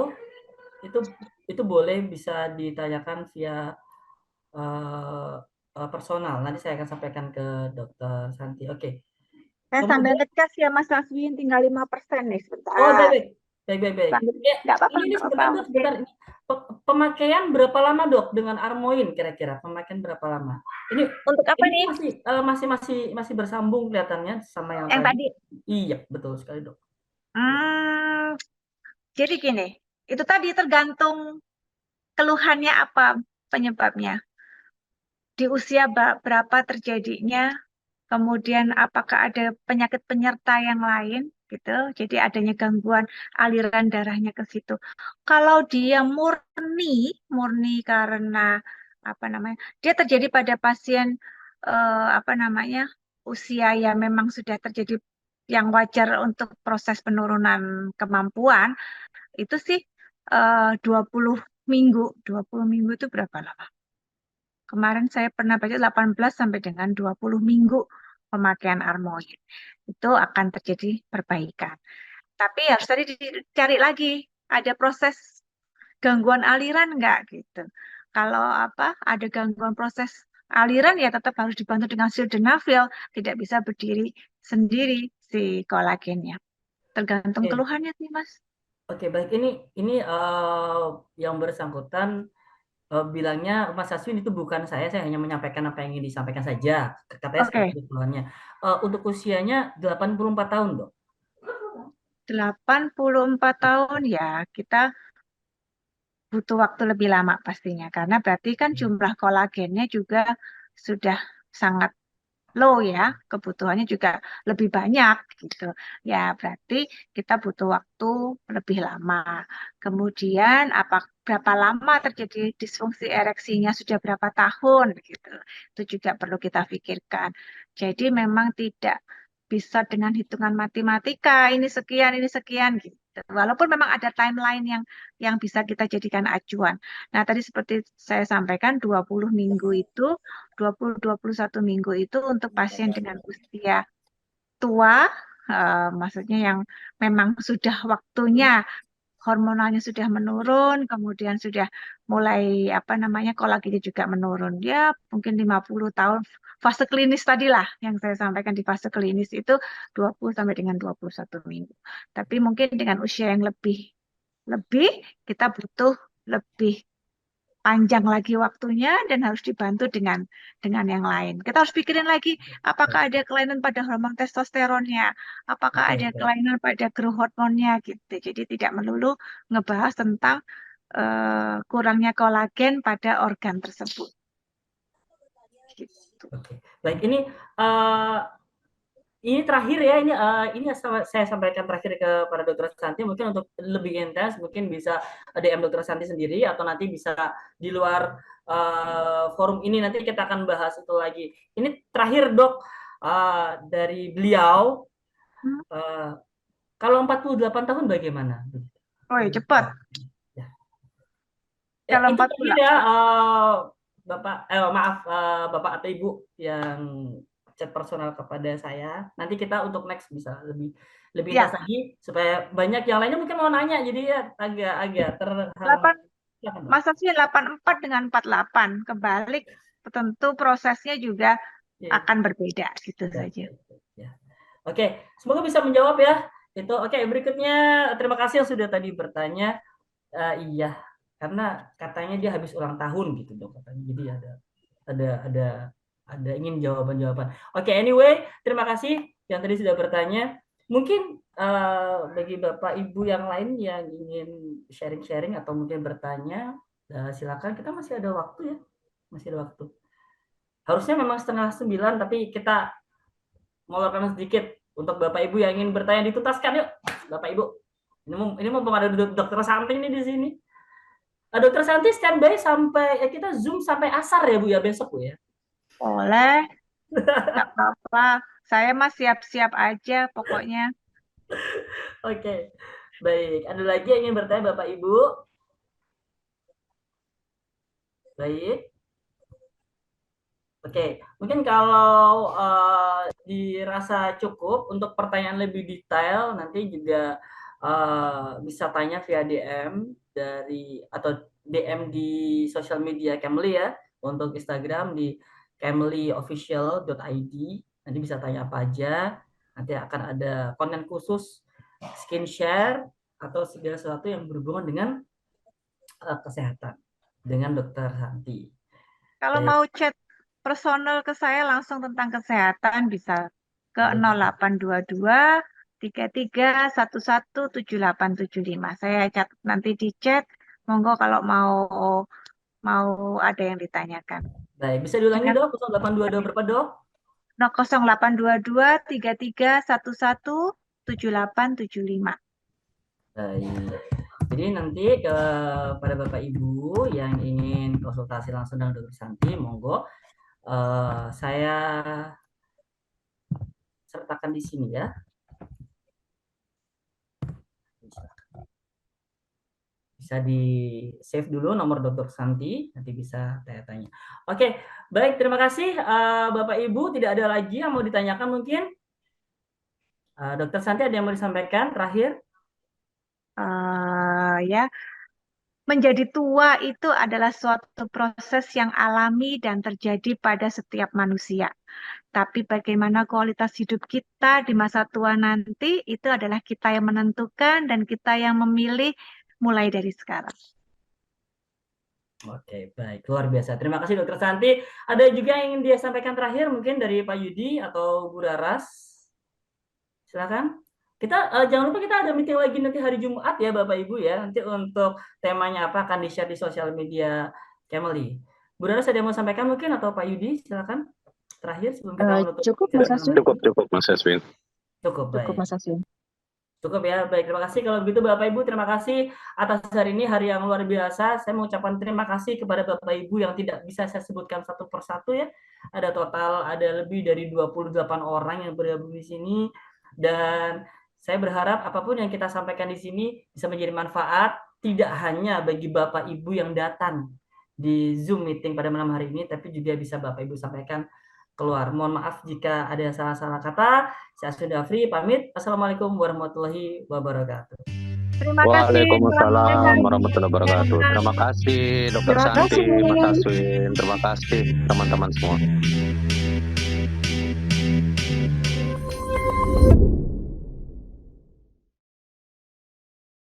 itu itu boleh bisa ditanyakan via personal. Nanti saya akan sampaikan ke Dokter Santi. Oke. Saya sambil Kemudian, ngecas ya Mas Aswin, tinggal 5% nih oh sebentar. baik. Sambil, Ya, nggak apa-apa, ini nggak apa-apa. sebentar dok, Oke. sebentar. Ini pemakaian berapa lama dok dengan Armoin kira-kira? Pemakaian berapa lama? Ini Untuk apa ini nih masih bersambung kelihatannya sama yang yang tadi. tadi? Iya, betul sekali dok. Hmm, jadi gini, itu tadi tergantung keluhannya apa penyebabnya. Di usia berapa terjadinya, kemudian apakah ada penyakit penyerta yang lain gitu. Jadi adanya gangguan aliran darahnya ke situ. Kalau dia murni karena apa namanya? Dia terjadi pada pasien apa namanya? Usia yang memang sudah terjadi yang wajar untuk proses penurunan kemampuan, itu sih 20 minggu. 20 minggu itu berapa lama? Kemarin saya pernah baca 18 sampai dengan 20 minggu pemakaian Armoin. Itu akan terjadi perbaikan. Tapi harus tadi dicari lagi, ada proses gangguan aliran enggak gitu. Kalau apa ada gangguan proses aliran ya tetap harus dibantu dengan sildenafil, tidak bisa berdiri sendiri si kolagennya. Tergantung Oke, keluhannya sih, Mas. oke baik. Ini yang bersangkutan bilangnya Mas Aswin itu bukan saya hanya menyampaikan apa yang ingin disampaikan saja. Katanya seperti Oke, itu keluhannya. Untuk usianya 84 tahun dok. 84 tahun ya kita butuh waktu lebih lama pastinya karena berarti kan jumlah kolagennya juga sudah sangat low ya, kebutuhannya juga lebih banyak gitu. Ya, berarti kita butuh waktu lebih lama. Kemudian berapa lama terjadi disfungsi ereksinya, sudah berapa tahun gitu. Itu juga perlu kita pikirkan. Jadi memang tidak bisa dengan hitungan matematika, ini sekian gitu. Walaupun memang ada timeline yang bisa kita jadikan acuan. Nah, tadi seperti saya sampaikan 20 minggu itu 20-21 minggu itu untuk pasien dengan usia tua, maksudnya yang memang sudah waktunya hormonalnya sudah menurun, kemudian sudah mulai apa namanya kolagennya juga menurun. Ya, mungkin 50 tahun fase klinis tadilah yang saya sampaikan di fase klinis itu 20 sampai dengan 21 minggu. Tapi mungkin dengan usia yang lebih lebih kita butuh lebih panjang lagi waktunya dan harus dibantu dengan yang lain. Kita harus pikirin lagi apakah ada kelainan pada hormon testosteronnya, apakah Oke, ada baik. kelainan pada growth hormonnya gitu. Jadi tidak melulu ngebahas tentang kurangnya kolagen pada organ tersebut. Gitu. Oke. Baik, ini terakhir ya, ini saya sampaikan terakhir kepada Dokter Santi, mungkin untuk lebih intens mungkin bisa DM Dokter Santi sendiri atau nanti bisa di luar forum ini nanti kita akan bahas itu lagi. Ini terakhir Dok, dari beliau, kalau 48 tahun bagaimana? Oh ya cepat. Ya. Kalau Itu terakhir 48. ya, Bapak atau Ibu yang chat personal kepada saya. Nanti kita untuk next bisa lebih Ya. intens lagi supaya banyak yang lainnya mungkin mau nanya, jadi ya agak terhalang. Masa sih 84 dengan 48 kebalik, tentu prosesnya juga akan berbeda gitu saja. Ya. Oke, semoga bisa menjawab ya. Itu oke, berikutnya terima kasih yang sudah tadi bertanya. Iya, karena katanya dia habis ulang tahun gitu Dok katanya. Jadi ada ingin jawaban-jawaban. Oke, anyway, terima kasih yang tadi sudah bertanya. Mungkin bagi Bapak Ibu yang lain yang ingin sharing-sharing atau mungkin bertanya, silakan, kita masih ada waktu ya. Masih ada waktu. Harusnya memang 8:30, tapi kita molorkan sedikit untuk Bapak Ibu yang ingin bertanya, dituntaskan yuk. Bapak Ibu. Ini mumpung ada Dokter Santi nih di sini. Dokter Santi standby sampai kita Zoom sampai asar ya Bu ya besok Bu ya. Boleh. Nggak apa-apa. Saya mah siap-siap aja pokoknya. Oke. Baik, ada lagi yang ingin bertanya Bapak Ibu? Baik. Oke, mungkin kalau dirasa cukup untuk pertanyaan lebih detail nanti juga bisa tanya via DM atau DM di sosial media Camly ya, untuk Instagram di camlyofficial.id. Nanti bisa tanya apa aja. Nanti akan ada konten khusus skin share atau segala sesuatu yang berhubungan dengan kesehatan dengan Dokter Santi. Kalau mau chat personal ke saya langsung tentang kesehatan bisa ke 0822 33 11 7875. Saya catat nanti di chat. Monggo kalau mau ada yang ditanyakan. Baik, bisa diulangi Dok, 0822 berapa Dok? 0822 33 11 7875. Baik. Jadi nanti kepada Bapak Ibu yang ingin konsultasi langsung dengan Dokter Santi, monggo saya sertakan di sini ya. Bisa di save dulu nomor Dokter Santi, nanti bisa tanya-tanya. Oke, baik, terima kasih Bapak Ibu. Tidak ada lagi yang mau ditanyakan mungkin? Dokter Santi ada yang mau disampaikan terakhir? Ya, menjadi tua itu adalah suatu proses yang alami dan terjadi pada setiap manusia. Tapi bagaimana kualitas hidup kita di masa tua nanti, itu adalah kita yang menentukan dan kita yang memilih mulai dari sekarang. Oke, baik. Luar biasa. Terima kasih Dokter Santi. Ada juga yang ingin dia sampaikan terakhir mungkin dari Pak Yudi atau Bu Raras? Silakan. Jangan lupa kita ada meeting lagi nanti hari Jumat ya Bapak Ibu ya. Nanti untuk temanya apa akan di-share di sosial media Camly. Bu Raras ada yang mau sampaikan mungkin atau Pak Yudi? Silakan. terakhir sebelum kita menutup Cukup, sesi Mas ini? Aswin. Cukup Mas Aswin. Cukup, baik. Cukup, Mas Aswin. Cukup ya, baik. Terima kasih kalau begitu Bapak Ibu. Terima kasih atas hari ini, hari yang luar biasa. Saya mengucapkan terima kasih kepada Bapak Ibu yang tidak bisa saya sebutkan satu persatu ya. Ada lebih dari 28 orang yang bergabung di sini. Dan saya berharap apapun yang kita sampaikan di sini bisa menjadi manfaat tidak hanya bagi Bapak Ibu yang datang di Zoom meeting pada malam hari ini, tapi juga bisa Bapak Ibu sampaikan keluar. Mohon maaf jika ada salah-salah kata. Saya Aswin Dafri pamit. Assalamualaikum warahmatullahi wabarakatuh. Terima kasih. Waalaikumsalam warahmatullahi wabarakatuh. Terima kasih Dokter Terima Santi, kasih. Mas Aswin. Terima kasih teman-teman semua.